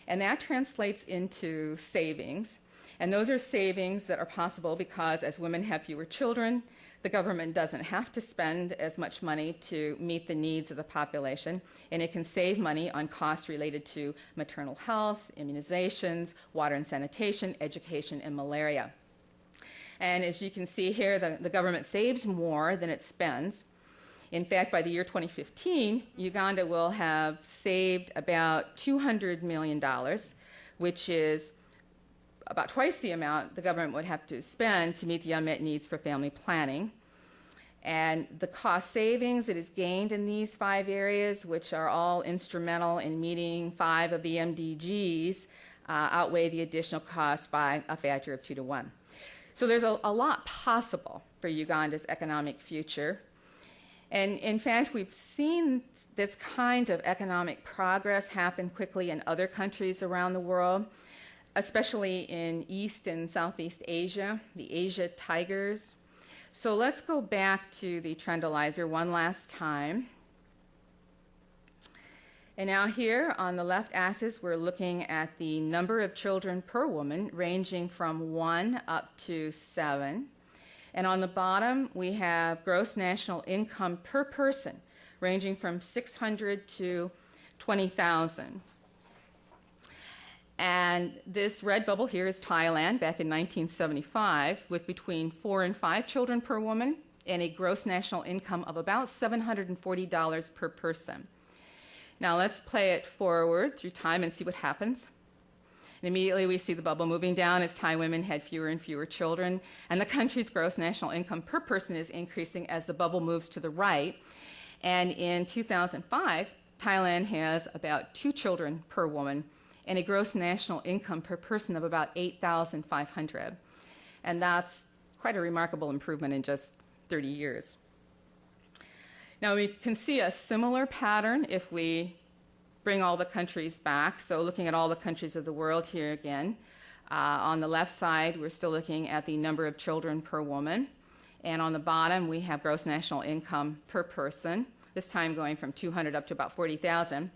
And that translates into savings. And those are savings that are possible because as women have fewer children, the government doesn't have to spend as much money to meet the needs of the population, and it can save money on costs related to maternal health, immunizations, water and sanitation, education, and malaria. And as you can see here, the government saves more than it spends. In fact, by the year 2015, Uganda will have saved about $200 million, which is about twice the amount the government would have to spend to meet the unmet needs for family planning. And the cost savings that is gained in these 5 areas, which are all instrumental in meeting 5 of the MDGs, outweigh the additional costs by a factor of 2 to 1. So there's a lot possible for Uganda's economic future. And in fact, we've seen this kind of economic progress happen quickly in other countries around the world, especially in East and Southeast Asia, the Asia Tigers. So let's go back to the trendalizer one last time. And now here on the left axis, we're looking at the number of children per woman, ranging from 1 up to 7. And on the bottom, we have gross national income per person, ranging from 600 to 20,000. And this red bubble here is Thailand back in 1975, with between 4 and 5 children per woman and a gross national income of about $740 per person. Now let's play it forward through time and see what happens. And immediately we see the bubble moving down as Thai women had fewer and fewer children, and the country's gross national income per person is increasing as the bubble moves to the right. And in 2005, Thailand has about 2 children per woman and a gross national income per person of about $8,500. And that's quite a remarkable improvement in just 30 years. Now we can see a similar pattern if we bring all the countries back. So looking at all the countries of the world here again. On the left side, we're still looking at the number of children per woman. And on the bottom, we have gross national income per person, this time going from 200 up to about 40,000.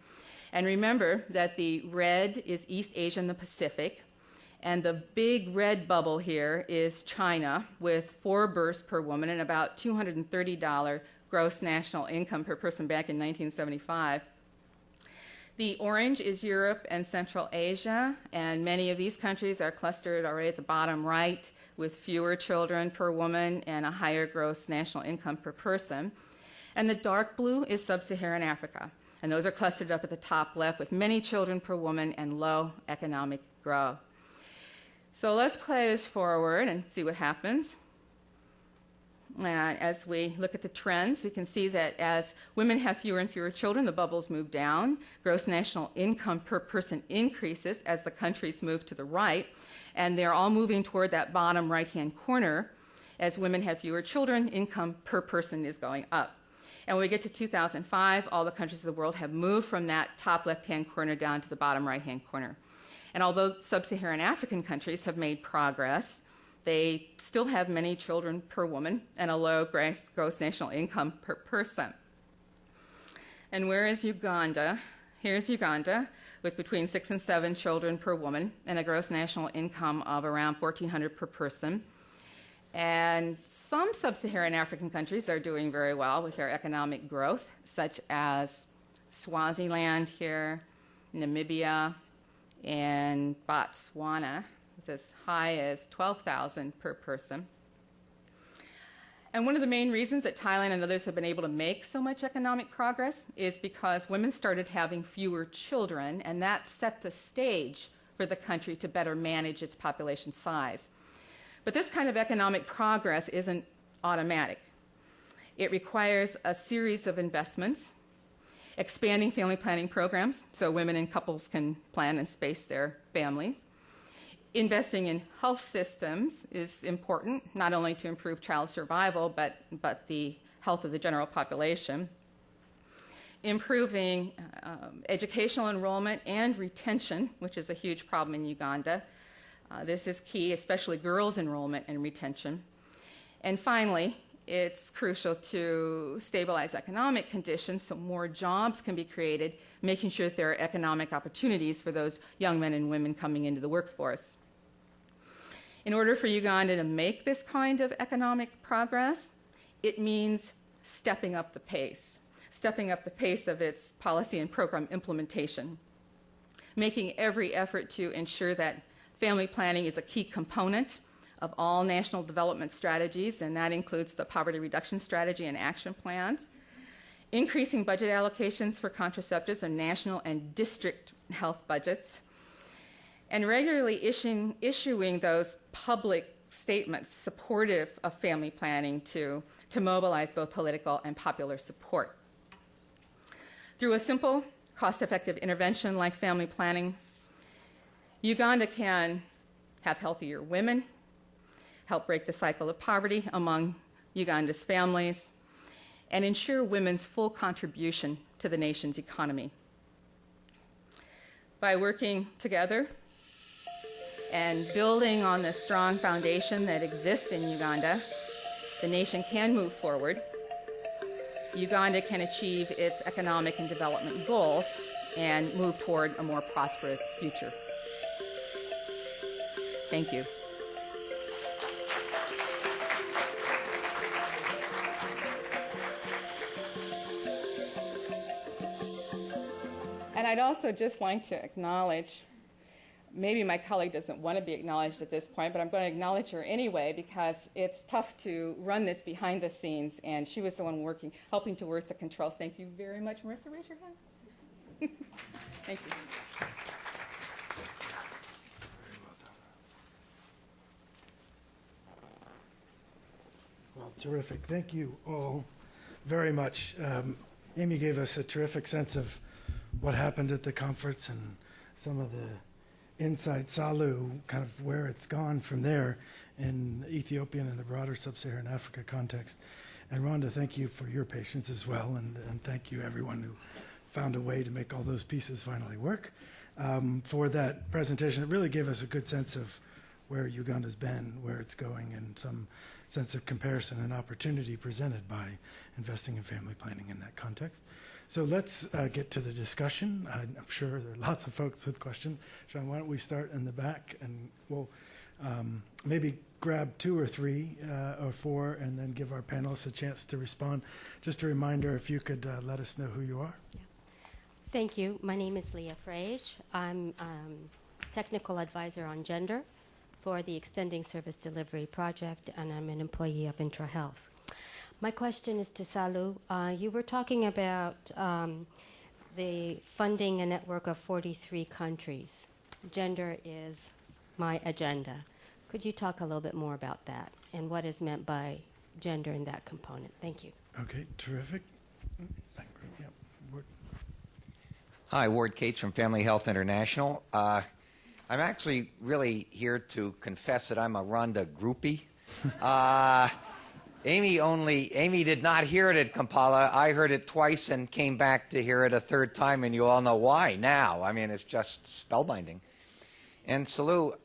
And remember that the red is East Asia and the Pacific. And the big red bubble here is China, with 4 births per woman and about $230 gross national income per person back in 1975. The orange is Europe and Central Asia, and many of these countries are clustered already at the bottom right with fewer children per woman and a higher gross national income per person. And the dark blue is Sub-Saharan Africa, and those are clustered up at the top left with many children per woman and low economic growth. So let's play this forward and see what happens. As we look at the trends, we can see that as women have fewer and fewer children, the bubbles move down. Gross national income per person increases as the countries move to the right, and they're all moving toward that bottom right-hand corner. As women have fewer children, income per person is going up. And when we get to 2005, all the countries of the world have moved from that top left-hand corner down to the bottom right-hand corner. And although sub-Saharan African countries have made progress, they still have many children per woman and a low gross national income per person. And where is Uganda? Here's Uganda with between 6 and 7 children per woman and a gross national income of around $1,400 per person. And some sub-Saharan African countries are doing very well with their economic growth, such as Swaziland here, Namibia, and Botswana, as high as 12,000 per person. And one of the main reasons that Thailand and others have been able to make so much economic progress is because women started having fewer children, and that set the stage for the country to better manage its population size. But this kind of economic progress isn't automatic. It requires a series of investments, expanding family planning programs so women and couples can plan and space their families. Investing in health systems is important, not only to improve child survival, but the health of the general population. Improving educational enrollment and retention, which is a huge problem in Uganda. This is key, especially girls' enrollment and retention. And finally, it's crucial to stabilize economic conditions so more jobs can be created, making sure that there are economic opportunities for those young men and women coming into the workforce. In order for Uganda to make this kind of economic progress, it means stepping up the pace of its policy and program implementation, making every effort to ensure that family planning is a key component of all national development strategies, and that includes the poverty reduction strategy and action plans, increasing budget allocations for contraceptives and national and district health budgets, and regularly issuing those public statements supportive of family planning to mobilize both political and popular support. Through a simple, cost-effective intervention like family planning, Uganda can have healthier women, help break the cycle of poverty among Uganda's families, and ensure women's full contribution to the nation's economy. By working together and building on the strong foundation that exists in Uganda, the nation can move forward. Uganda can achieve its economic and development goals and move toward a more prosperous future. Thank you. And I'd also just like to acknowledge, maybe my colleague doesn't want to be acknowledged at this point, but I'm going to acknowledge her anyway because it's tough to run this behind the scenes, and she was the one helping to work the controls. Thank you very much. Marissa, raise your hand. Thank you. Well, terrific. Thank you all very much. Amy gave us a terrific sense of what happened at the conference and some of the inside Sahlu, kind of where it's gone from there. in Ethiopia and in the broader sub-Saharan Africa context. And Rhonda, thank you for your patience as well, and thank you everyone who found a way to make all those pieces finally work. For that presentation, it really gave us a good sense of where Uganda's been, where it's going, and some sense of comparison and opportunity presented by investing in family planning in that context. So let's get to the discussion. I'm sure there are lots of folks with questions. Sean, why don't we start in the back, and we'll maybe grab 2 or 3 or 4 and then give our panelists a chance to respond. Just a reminder, if you could let us know who you are. Yeah. Thank you. My name is Leah Frage. I'm technical advisor on gender for the Extending Service Delivery Project, and I'm an employee of IntraHealth. My question is to Sahlu. You were talking about the funding a network of 43 countries. Gender is my agenda. Could you talk a little bit more about that and what is meant by gender in that component? Thank you. Okay, terrific. Hi, Ward Cates from Family Health International. I'm actually really here to confess that I'm a Rhonda groupie. Amy did not hear it at Kampala. I heard it twice and came back to hear it a third time, and you all know why now. I mean, it's just spellbinding. And Sahlu,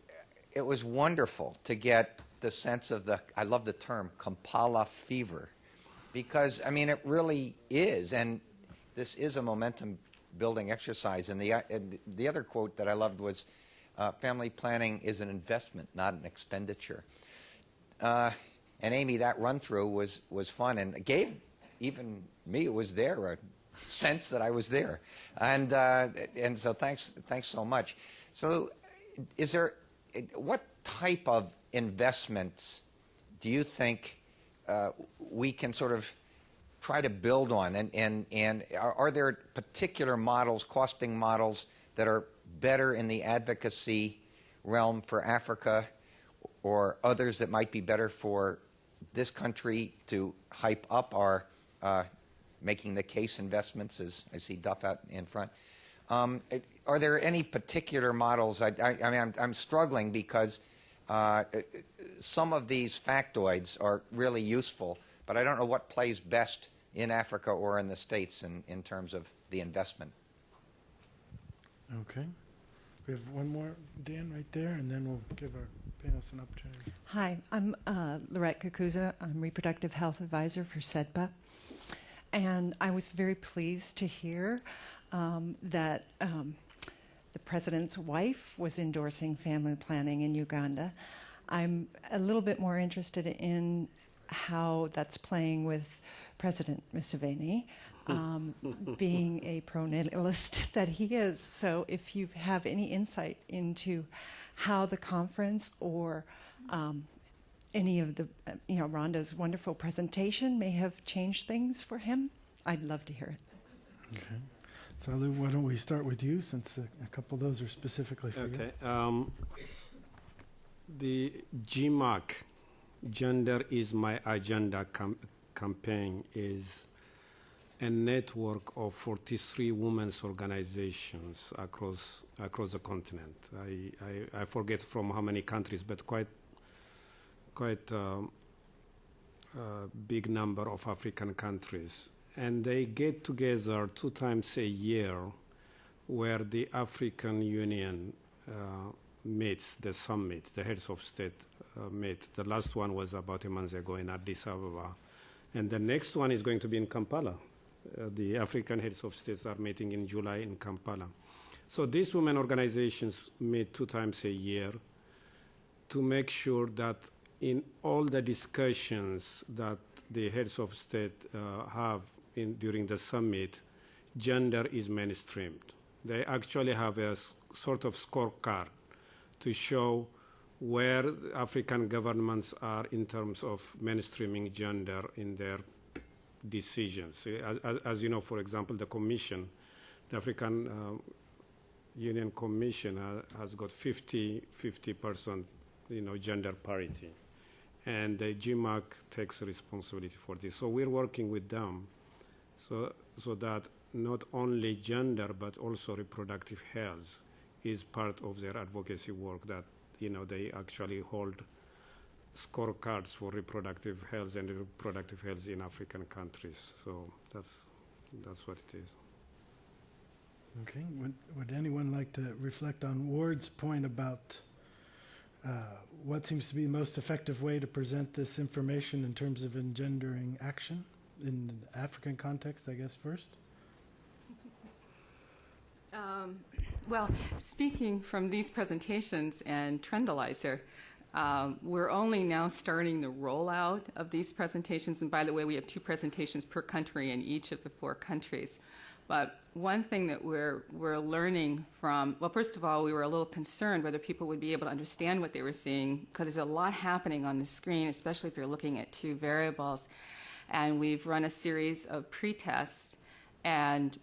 it was wonderful to get the sense of I love the term, Kampala fever, because, I mean, it really is, and this is a momentum-building exercise. And the other quote that I loved was, family planning is an investment, not an expenditure. And Amy, that run-through was fun, and gave even me, was there, a sense that I was there. And so thanks so much. So what type of investments do you think we can sort of try to build on? And are there particular models, costing models, that are better in the advocacy realm for Africa, or others that might be better for this country to hype up our making the case investments, as I see Duff out in front? Are there any particular models? I mean, I'm struggling because some of these factoids are really useful, but I don't know what plays best in Africa or in the States in terms of the investment. Okay. We have one more, Dan, right there, and then we'll give our panelists an opportunity. Hi, I'm Lorette Kakuza. I'm Reproductive Health Advisor for SEDPA. And I was very pleased to hear that the President's wife was endorsing family planning in Uganda. I'm a little bit more interested in how that's playing with President Museveni, being a pro-natalist that he is. So if you have any insight into how the conference or any of the, Rhonda's wonderful presentation may have changed things for him, I'd love to hear it. Okay. Sahlu, why don't we start with you, since a couple of those are specifically for you. Okay. The GMAC, Gender is My Agenda campaign, is a network of 43 women's organizations across the continent. I forget from how many countries, but quite big number of African countries. And they get together 2 times a year where the African Union meets, the summit, the heads of state meet. The last one was about a month ago in Addis Ababa. And the next one is going to be in Kampala. The African heads of states are meeting in July in Kampala. So these women organizations meet 2 times a year to make sure that in all the discussions that the heads of state have during the summit, gender is mainstreamed. They actually have a sort of scorecard to show where African governments are in terms of mainstreaming gender in their decisions. As you know, for example, the Commission, the African Union Commission has got 50% gender parity. And the GMAC takes responsibility for this. So we're working with them so that not only gender but also reproductive health is part of their advocacy work, that they actually hold scorecards for reproductive health and reproductive health in African countries. So that's what it is. Okay. Would anyone like to reflect on Ward's point about what seems to be the most effective way to present this information in terms of engendering action in the African context, I guess, first? Well, speaking from these presentations and Trendalizer, we're only now starting the rollout of these presentations. And by the way, we have 2 presentations per country in each of the 4 countries. But one thing that we're learning from, well, first of all, we were a little concerned whether people would be able to understand what they were seeing, because there's a lot happening on the screen, especially if you're looking at 2 variables. And we've run a series of pre-tests, and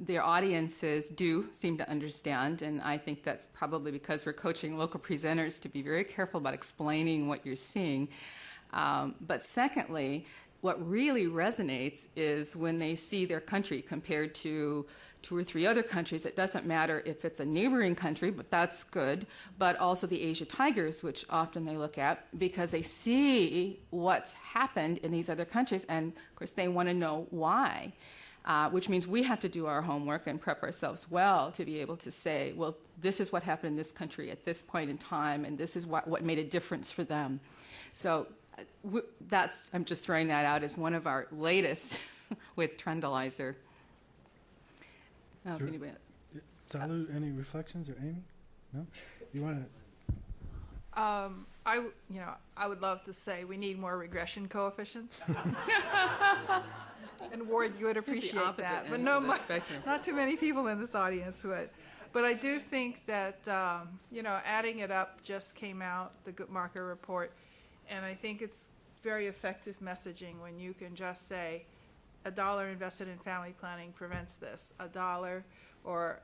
their audiences do seem to understand, and I think that's probably because we're coaching local presenters to be very careful about explaining what you're seeing. But secondly, what really resonates is when they see their country compared to 2 or 3 other countries. It doesn't matter if it's a neighboring country, but that's good, but also the Asia Tigers, which often they look at, because they see what's happened in these other countries, and of course they want to know why. Which means we have to do our homework and prep ourselves well to be able to say, well, this is what happened in this country at this point in time, and this is what made a difference for them. So I'm just throwing that out as one of our latest with Trendalizer. Sure. Anyway. Sahlu, any reflections, or Amy? No? You want to? I would love to say we need more regression coefficients. And Ward, you would appreciate that. But no, not too many people in this audience would. But I do think that, adding it up just came out, the Guttmacher report, and I think it's very effective messaging when you can just say, $1 invested in family planning prevents this. $1, or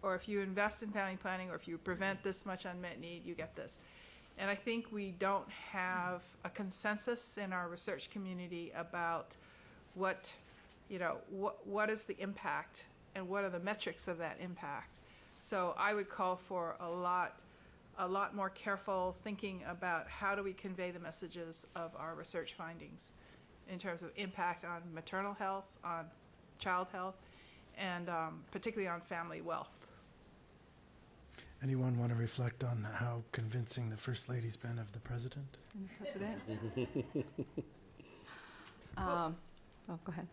if you invest in family planning, or if you prevent this much unmet need, you get this. And I think we don't have a consensus in our research community about what is the impact and what are the metrics of that impact. So I would call for a lot more careful thinking about how do we convey the messages of our research findings in terms of impact on maternal health, on child health, and particularly on family wealth. Anyone want to reflect on how convincing the First Lady's been of the President? Go ahead.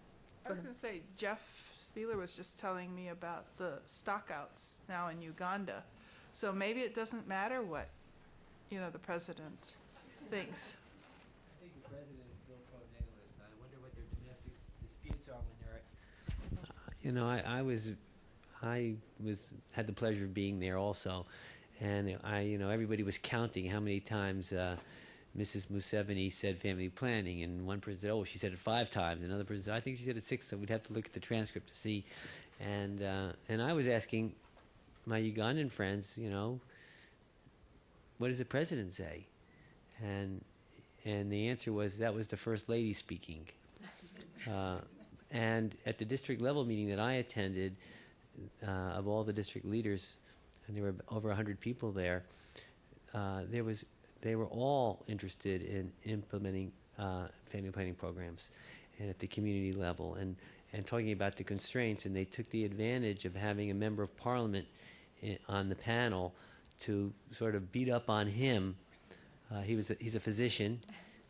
I was going to say, Jeff Spieler was just telling me about the stockouts now in Uganda. So maybe it doesn't matter what, the President thinks. I think the President is still pro-natalist. I wonder what their domestic disputes are when they're at... had the pleasure of being there also, and everybody was counting how many times Mrs. Museveni said family planning, and one person said, oh, she said it 5 times. Another person said, I think she said it 6. So we'd have to look at the transcript to see. And I was asking my Ugandan friends, what does the president say? And the answer was that was the First Lady speaking. And at the district level meeting that I attended, of all the district leaders, and there were over 100 people there, they were all interested in implementing family planning programs, and at the community level, and talking about the constraints. And they took the advantage of having a member of parliament on the panel to sort of beat up on him. He's a physician.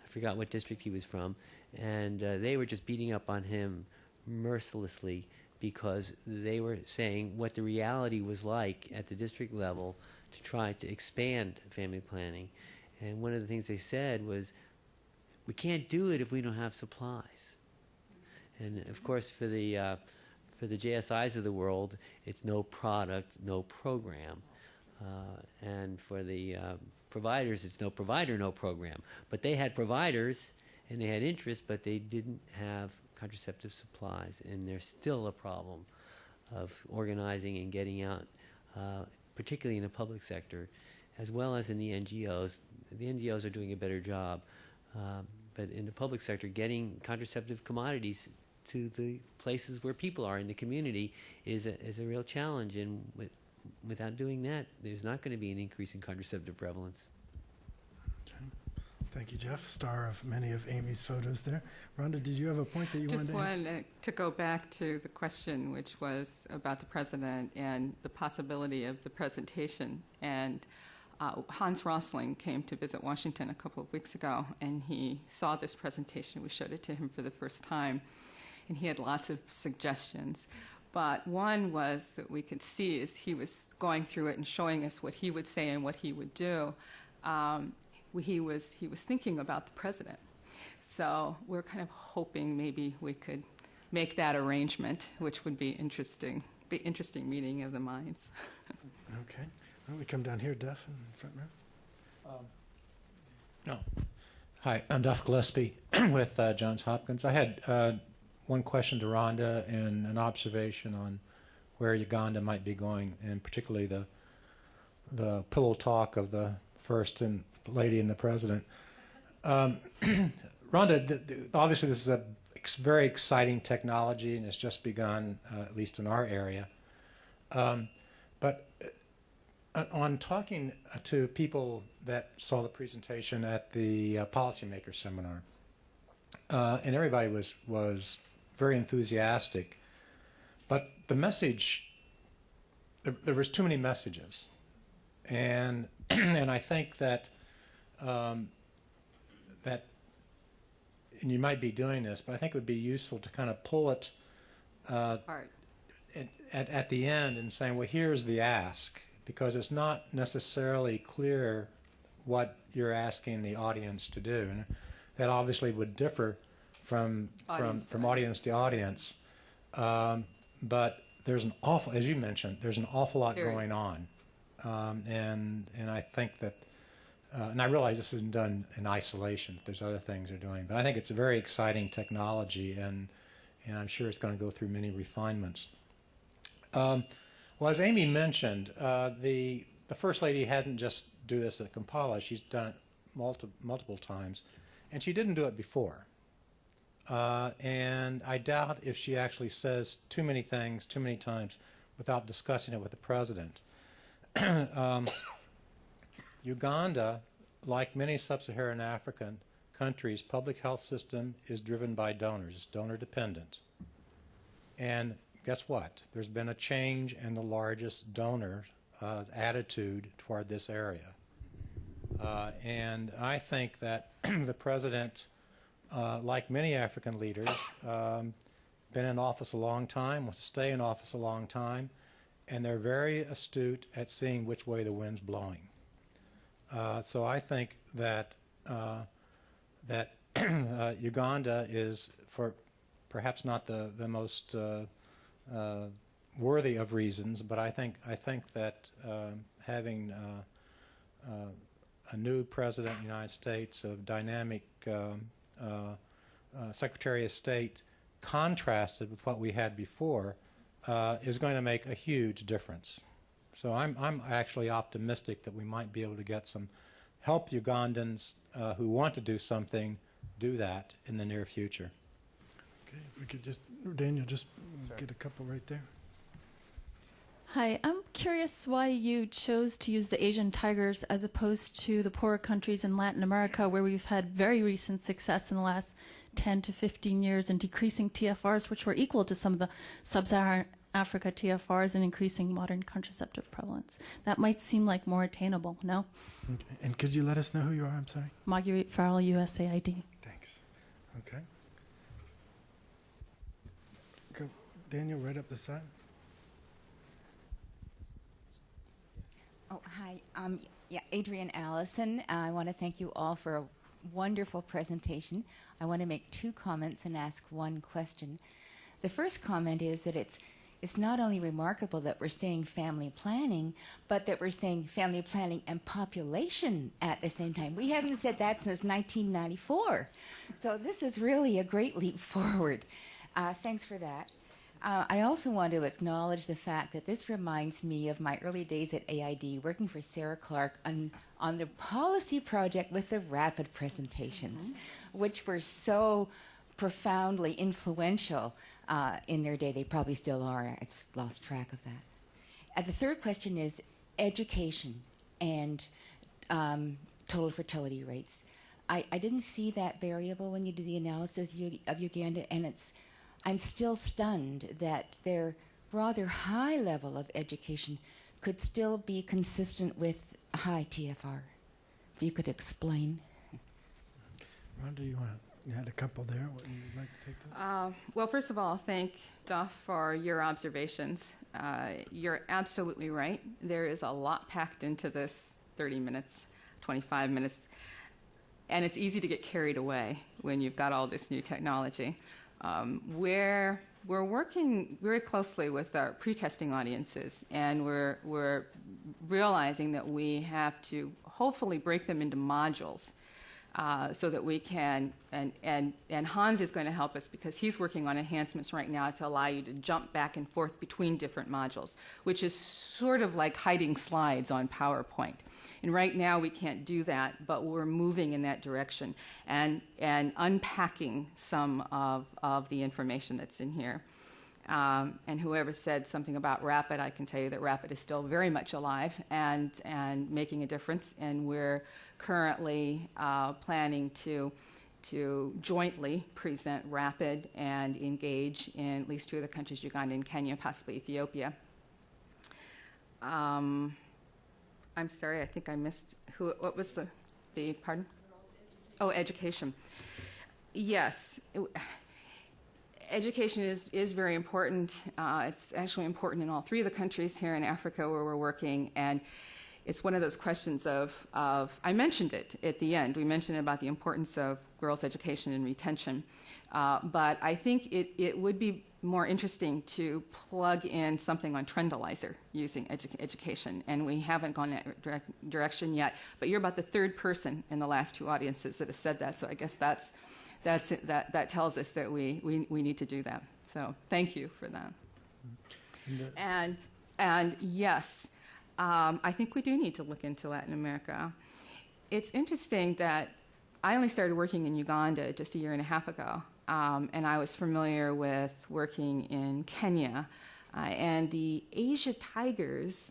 I forgot what district he was from, and they were just beating up on him mercilessly because they were saying what the reality was like at the district level to try to expand family planning. And one of the things they said was, we can't do it if we don't have supplies. And of course, for the JSIs of the world, it's no product, no program. And for the providers, it's no provider, no program. But they had providers and they had interest, but they didn't have contraceptive supplies. And there's still a problem of organizing and getting out, particularly in the public sector, as well as in the NGOs. The NGOs are doing a better job, but in the public sector, getting contraceptive commodities to the places where people are in the community is a real challenge. And without doing that, there's not going to be an increase in contraceptive prevalence. Thank you, Jeff, star of many of Amy's photos there. Rhonda, did you have a point that you Just wanted to make? wanted to go back to the question, which was about the president and the possibility of the presentation. And Hans Rosling came to visit Washington a couple of weeks ago, and he saw this presentation. We showed it to him for the first time, and he had lots of suggestions. But one was that we could see as he was going through it and showing us what he would say and what he would do, he was thinking about the president. So we're kind of hoping maybe we could make that arrangement, which would be interesting meeting of the minds. Okay. Why don't we come down here, Duff, in the front row? No. Hi, I'm Duff Gillespie with Johns Hopkins. I had one question to Rhonda and an observation on where Uganda might be going, and particularly the pillow talk of the First Lady and the President. Rhonda, obviously this is a very exciting technology, and it's just begun, at least in our area. But on talking to people that saw the presentation at the policymaker seminar, and everybody was very enthusiastic, but the message, there was too many messages, and I think that and you might be doing this, but I think it would be useful to kind of pull it at the end and saying, well, here's the ask, because it's not necessarily clear what you're asking the audience to do. And that obviously would differ from audience to audience. But there's an awful, as you mentioned, there's an awful lot going on. And I think that, and I realize this isn't done in isolation. There's other things they're doing. But I think it's a very exciting technology, and I'm sure it's going to go through many refinements. Well, as Amy mentioned, the First Lady hadn't just do this at Kampala. She's done it multiple times, and she didn't do it before. And I doubt if she actually says too many things too many times without discussing it with the President. Uganda, like many sub-Saharan African countries, public health system is driven by donors. It's donor dependent. And guess what? There's been a change in the largest donor attitude toward this area. And I think that the President, like many African leaders, been in office a long time, wants to stay in office a long time, and they're very astute at seeing which way the wind's blowing. So I think that Uganda is, for perhaps not the most worthy of reasons, but I think that having a new President of the United States, a dynamic Secretary of State, contrasted with what we had before, is going to make a huge difference. So I'm actually optimistic that we might be able to get some help Ugandans who want to do something do that in the near future. Okay, if we could just, Daniel, just get a couple right there. Hi, I'm curious why you chose to use the Asian tigers as opposed to the poorer countries in Latin America, where we've had very recent success in the last 10 to 15 years in decreasing TFRs, which were equal to some of the sub-Saharan Africa TFRs and increasing modern contraceptive prevalence. That might seem like more attainable, no? Okay. And could you let us know who you are? I'm sorry. Marguerite Farrell, USAID. Thanks. Okay. Go, Daniel, right up the side. Oh, hi. Adrienne Allison. I want to thank you all for a wonderful presentation. I want to make two comments and ask one question. The first comment is that it's not only remarkable that we're saying family planning, but that we're saying family planning and population at the same time. We haven't said that since 1994. So this is really a great leap forward. Thanks for that. I also want to acknowledge the fact that this reminds me of my early days at AID, working for Sarah Clark on the policy project with the rapid presentations, which were so profoundly influential in their day. They probably still are. I just lost track of that. The third question is education and total fertility rates. I didn't see that variable when you did the analysis of Uganda, and I'm still stunned that their rather high level of education could still be consistent with high TFR. If you could explain. Rhonda, you had a couple there. Would you like to take this? Well, first of all, thank Duff for your observations. You're absolutely right. There is a lot packed into this 30 minutes, 25 minutes, and it's easy to get carried away when you've got all this new technology. We're working very closely with our pre-testing audiences, and we're realizing that we have to hopefully break them into modules so that we can, and Hans is going to help us because he's working on enhancements right now to allow you to jump back and forth between different modules, which is sort of like hiding slides on PowerPoint. And right now we can't do that, but we're moving in that direction and unpacking some of the information that's in here. And whoever said something about RAPID, I can tell you that RAPID is still very much alive and making a difference. And we're currently planning to jointly present RAPID and engage in at least 2 of the countries, Uganda and Kenya, possibly Ethiopia. I'm sorry, I think I missed what was the pardon? Oh, education. Yes. Education is very important. It's actually important in all 3 of the countries here in Africa where we're working, and it's one of those questions of I mentioned it at the end. We mentioned about the importance of girls' education and retention, but I think it would be more interesting to plug in something on Trendalizer using education, and we haven't gone that direction yet. But you're about the 3rd person in the last 2 audiences that has said that, so I guess that tells us that we need to do that. So thank you for that. And yes, I think we do need to look into Latin America. It's interesting that I only started working in Uganda just a year and a half ago, and I was familiar with working in Kenya, and the Asia Tigers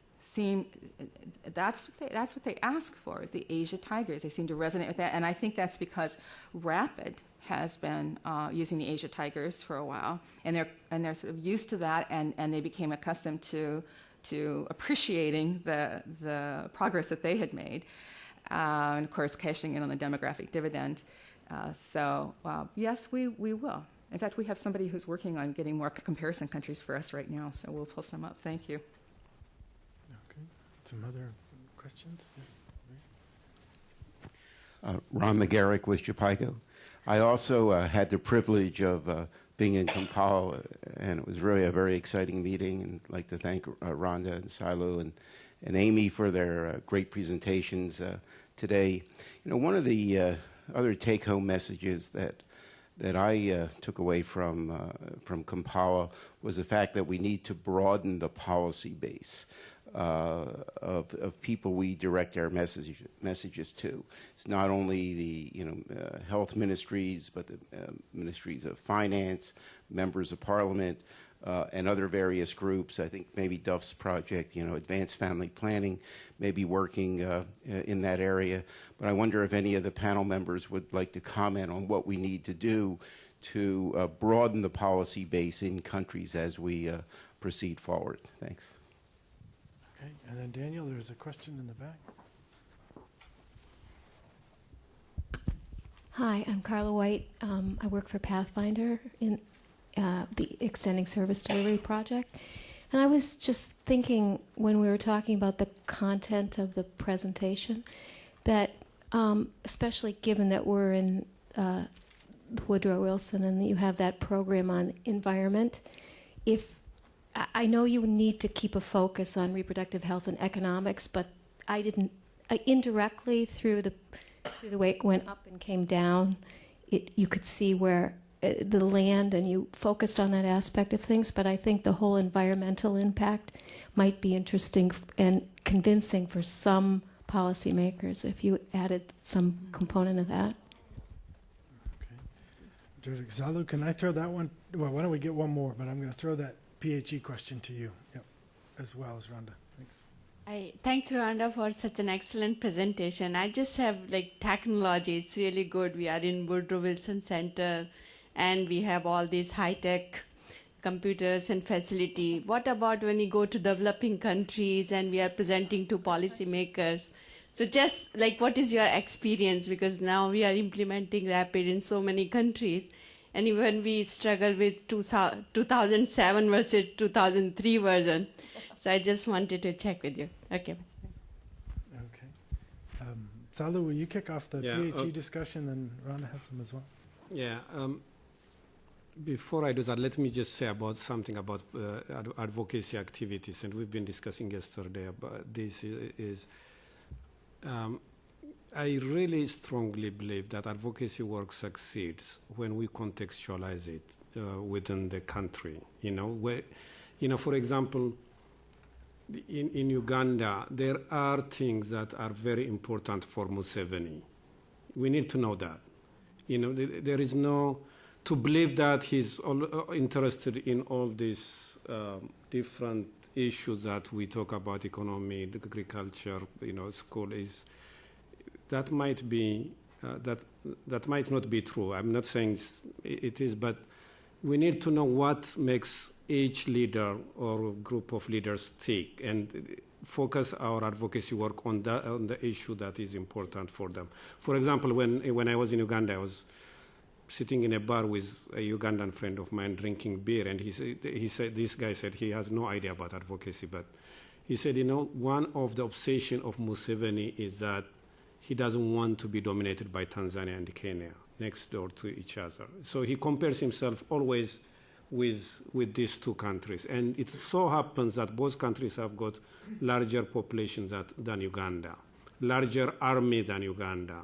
that's what they ask for, the Asia Tigers. They seem to resonate with that, and I think that's because RAPID has been using the Asia Tigers for a while, and they're sort of used to that, and they became accustomed to appreciating the progress that they had made, and of course cashing in on the demographic dividend. So yes, we will. In fact, we have somebody who's working on getting more comparison countries for us right now, so we'll pull some up. Thank you. Okay. Some other questions? Yes. Ron McGarrick with Japaico. I also had the privilege of being in Kampala, and it was really a very exciting meeting. And I'd like to thank Rhonda and Sahlu and Amy for their great presentations today. You know, one of the other take-home messages that I took away from Kampala was the fact that we need to broaden the policy base of people we direct our messages to. It's not only the health ministries, but the ministries of finance, members of parliament, and other various groups. I think maybe Duff's project, advanced family planning, may be working in that area. But I wonder if any of the panel members would like to comment on what we need to do to broaden the policy base in countries as we proceed forward. Thanks. Okay, and then Daniel, there's a question in the back. Hi, I'm Carla White. I work for Pathfinder in the Extending Service Delivery Project. And I was just thinking when we were talking about the content of the presentation that especially given that we're in Woodrow Wilson and you have that program on environment, if I know you need to keep a focus on reproductive health and economics, but I didn't indirectly through the way it went up and came down, you could see where the land, and you focused on that aspect of things, but I think the whole environmental impact might be interesting and convincing for some policymakers if you added some component of that. Okay. Sahlu, can I throw that one? Well, why don't we get one more, but I'm going to throw that PHE question to you as well as Rhonda. Thanks. Thanks, Rhonda, for such an excellent presentation. I just have technology. It's really good. We are in Woodrow Wilson Center, and we have all these high-tech computers and facility. What about when we go to developing countries and we are presenting to policymakers? So just what is your experience? Because now we are implementing RAPID in so many countries. And even we struggle with 2007 versus 2003 version. So I just wanted to check with you. Okay. Okay. Sahlu, will you kick off the PHE discussion, and Rhonda has them as well? Yeah. Before I do that, let me just say something about advocacy activities, and we've been discussing yesterday about this. I really strongly believe that advocacy work succeeds when we contextualize it within the country. For example, in Uganda, there are things that are very important for Museveni. We need to know that. There is no to believe that he's interested in all these different issues that we talk about, economy, agriculture, school, is that might be that might not be true. I'm not saying it is, but we need to know what makes each leader or group of leaders tick and focus our advocacy work on the issue that is important for them. For example, when I was in Uganda, I was sitting in a bar with a Ugandan friend of mine drinking beer, and he said this guy said he has no idea about advocacy, but he said, one of the obsession of Museveni is that he doesn't want to be dominated by Tanzania and Kenya next door to each other. So he compares himself always with these two countries. And it so happens that both countries have got larger population than Uganda, larger army than Uganda.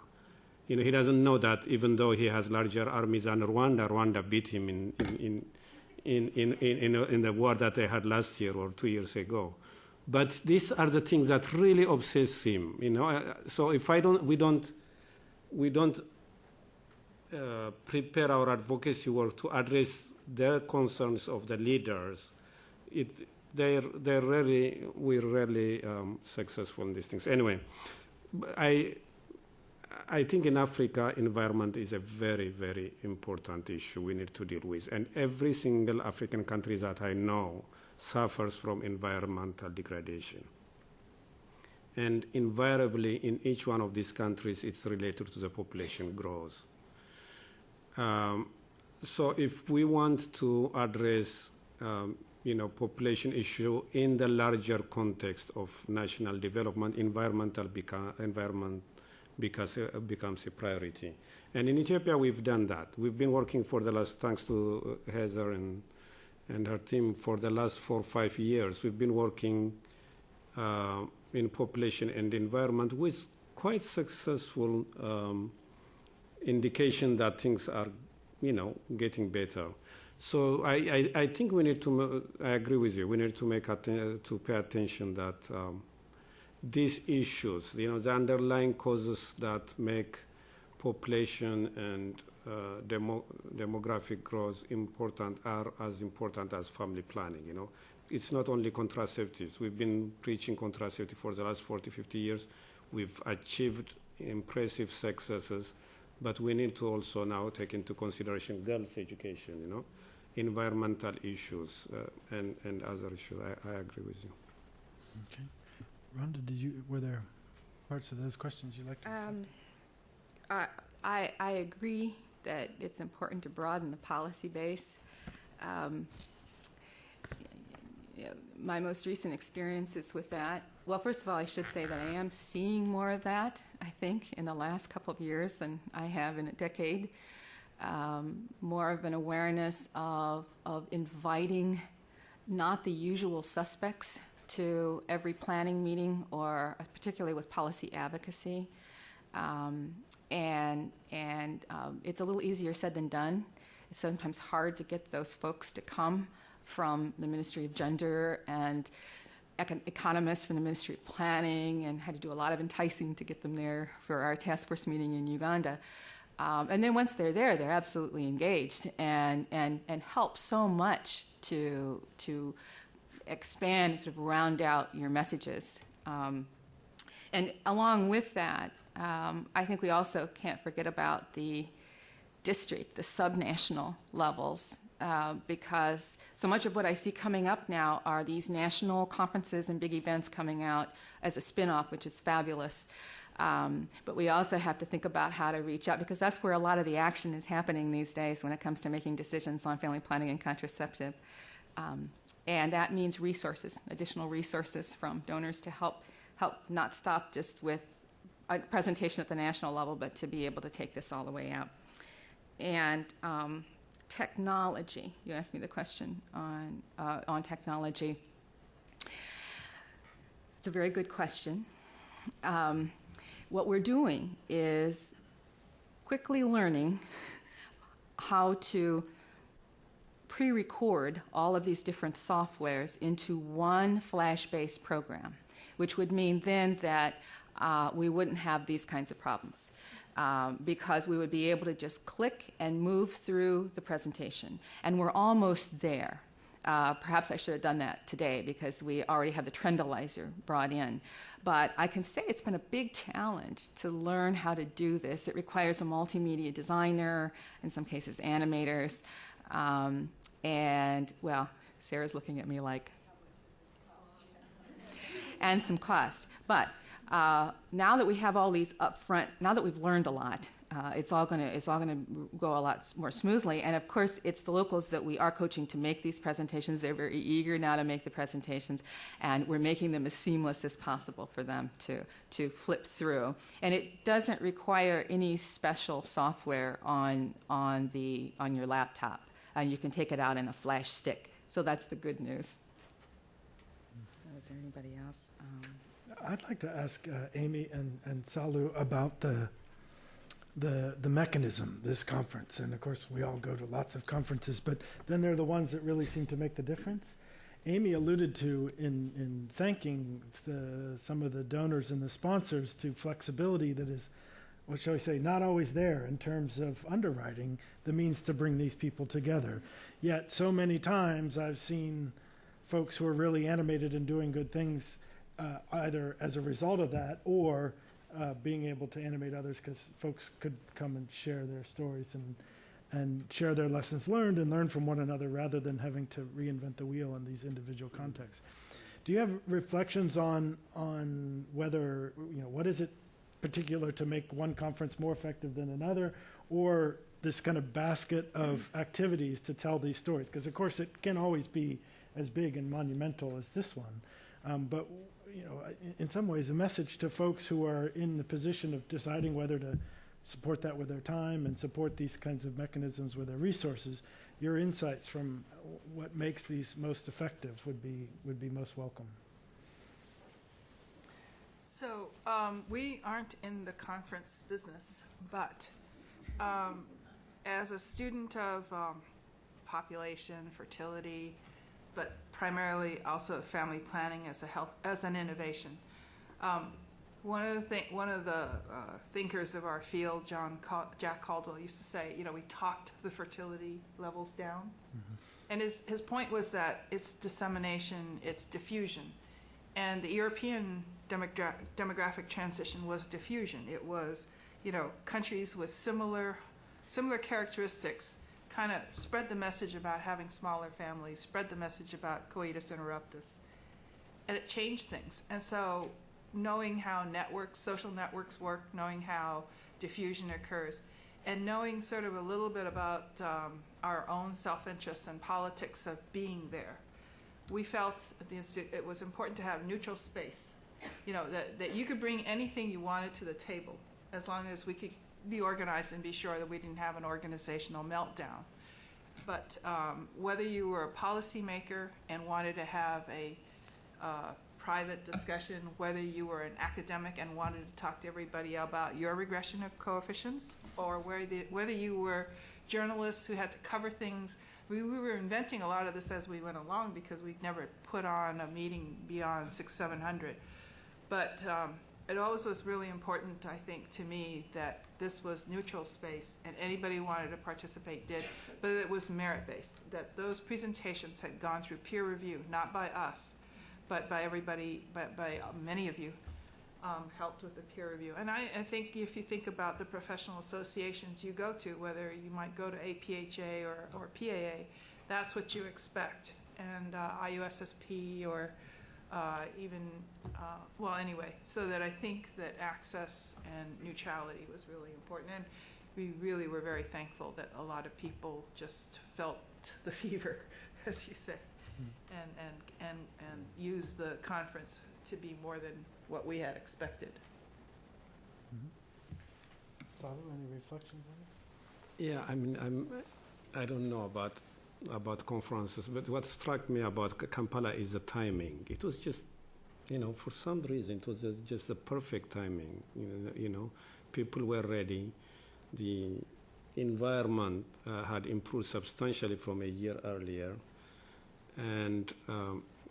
He doesn't know that even though he has larger armies than Rwanda beat him in the war that they had last year or 2 years ago. But these are the things that really obsess him. So if we don't prepare our advocacy work to address the concerns of the leaders, we're rarely successful in these things. Anyway, I think in Africa, environment is a very, very important issue we need to deal with. And every single African country that I know suffers from environmental degradation. And invariably, in each one of these countries, it's related to the population growth. So if we want to address population issue in the larger context of national development, environment becomes a priority. And in Ethiopia, we've done that. We've been working thanks to Heather and her team, for the last 4 or 5 years. We've been working in population and environment with quite successful indication that things are, getting better. So I think we need to, I agree with you, we need to pay attention that these issues, the underlying causes that make population and demographic growth important are as important as family planning. It's not only contraceptives. We've been preaching contraceptive for the last 40, 50 years. We've achieved impressive successes, but we need to also now take into consideration girls' education, environmental issues, and other issues. I agree with you. Okay. Rhonda, were there parts of those questions you'd like to ask? I agree that it's important to broaden the policy base. My most recent experiences with that, well, first of all, I should say that I am seeing more of that, I think, in the last couple of years than I have in a decade. More of an awareness of inviting not the usual suspects to every planning meeting, or particularly with policy advocacy. And it's a little easier said than done. It's sometimes hard to get those folks to come from the Ministry of Gender and economists from the Ministry of Planning, and had to do a lot of enticing to get them there for our task force meeting in Uganda. And then once they're there, they're absolutely engaged and help so much to expand and sort of round out your messages. And along with that, I think we also can't forget about the district, the subnational levels, because so much of what I see coming up now are these national conferences and big events coming out as a spin-off, which is fabulous. But we also have to think about how to reach out, because that's where a lot of the action is happening these days when it comes to making decisions on family planning and contraceptive. And that means resources, additional resources from donors to help not stop just with a presentation at the national level, but to be able to take this all the way out. And technology, you asked me the question on technology. It's a very good question. What we're doing is quickly learning how to pre-record all of these different softwares into one flash-based program, which would mean then that we wouldn't have these kinds of problems, because we would be able to just click and move through the presentation. And we're almost there. Perhaps I should have done that today because we already have the Trendalizer brought in. But I can say it's been a big challenge to learn how to do this. It requires a multimedia designer, in some cases animators, and, well, Sarah's looking at me like, and some cost. But now that we have all these upfront, now that we've learned a lot, it's all going to go a lot more smoothly. And of course, it's the locals that we are coaching to make these presentations. They're very eager now to make the presentations, and we're making them as seamless as possible for them to flip through. And it doesn't require any special software on your laptop. You can take it out in a flash stick. So that's the good news. Is there anybody else? I'd like to ask Amy and Sahlu about the mechanism, this conference. And of course, we all go to lots of conferences, but then there are the ones that really seem to make the difference. Amy alluded to in thanking some of the donors and the sponsors to flexibility that is, what shall I say, not always there in terms of underwriting the means to bring these people together. Yet so many times I've seen folks who are really animated and doing good things either as a result of that or being able to animate others because folks could come and share their stories and share their lessons learned and learn from one another rather than having to reinvent the wheel in these individual contexts. Do you have reflections on whether, what is it particular to make one conference more effective than another, or this kind of basket of activities to tell these stories? Because of course it can always be as big and monumental as this one, but in some ways a message to folks who are in the position of deciding whether to support that with their time and support these kinds of mechanisms with their resources. Your insights from what makes these most effective would be most welcome. So we aren't in the conference business, but as a student of population, fertility, but primarily also family planning as an innovation. One of the thinkers of our field, Jack Caldwell, used to say, we talked the fertility levels down. Mm-hmm. And his point was that it's dissemination, it's diffusion. And the European demographic transition was diffusion. It was, countries with similar characteristics kind of spread the message about having smaller families, spread the message about coitus interruptus, and it changed things. And so knowing how social networks work, knowing how diffusion occurs, and knowing sort of a little bit about our own self-interest and politics of being there, we felt at the Institute it was important to have neutral space, that you could bring anything you wanted to the table as long as we could be organized and be sure that we didn't have an organizational meltdown. But whether you were a policymaker and wanted to have a private discussion, whether you were an academic and wanted to talk to everybody about your regression of coefficients, or whether you were journalists who had to cover things, we were inventing a lot of this as we went along because we'd never put on a meeting beyond 600-700. But it always was really important, I think, to me that this was neutral space and anybody who wanted to participate did, but it was merit-based, that those presentations had gone through peer review, not by us, but by everybody, by many of you, helped with the peer review. And I think if you think about the professional associations you go to, whether you might go to APHA or PAA, that's what you expect. And IUSSP or even, well, anyway, so that I think that access and neutrality was really important. And we really were very thankful that a lot of people just felt the fever, as you say, and used the conference to be more than what we had expected. Sahlu, any reflections on it? Yeah, I mean, I don't know about conferences, but what struck me about Kampala is the timing. It was just, for some reason, it was just the perfect timing. People were ready. The environment had improved substantially from a year earlier. And,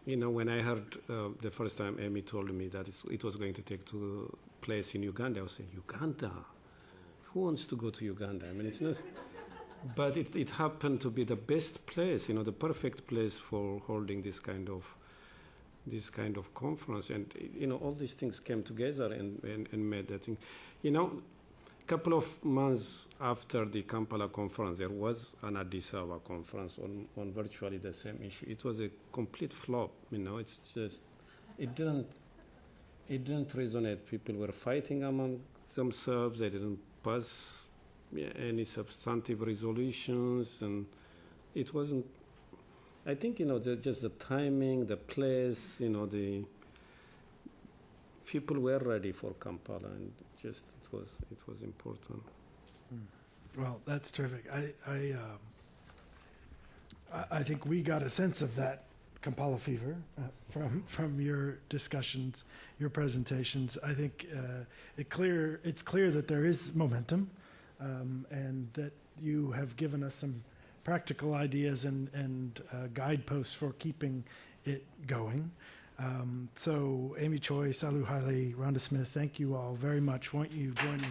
when I heard the first time Amy told me that it was going to take place in Uganda, I was saying, Uganda? Who wants to go to Uganda? I mean, it's not... But it happened to be the best place, the perfect place for holding this kind of conference. And, all these things came together and made that thing. A couple of months after the Kampala conference, there was an Addis Ababa conference on virtually the same issue. It was a complete flop. It's just, it didn't resonate. People were fighting among themselves. They didn't pass any substantive resolutions, and it wasn't. I think just the timing, the place, the people were ready for Kampala, and just it was important. Well, that's terrific. I think we got a sense of that Kampala fever from your discussions, your presentations. I think it's clear that there is momentum, and that you have given us some practical ideas and guideposts for keeping it going. So Amy Tsui, Sahlu, Haile, Rhonda Smith, thank you all very much. Won't you join me?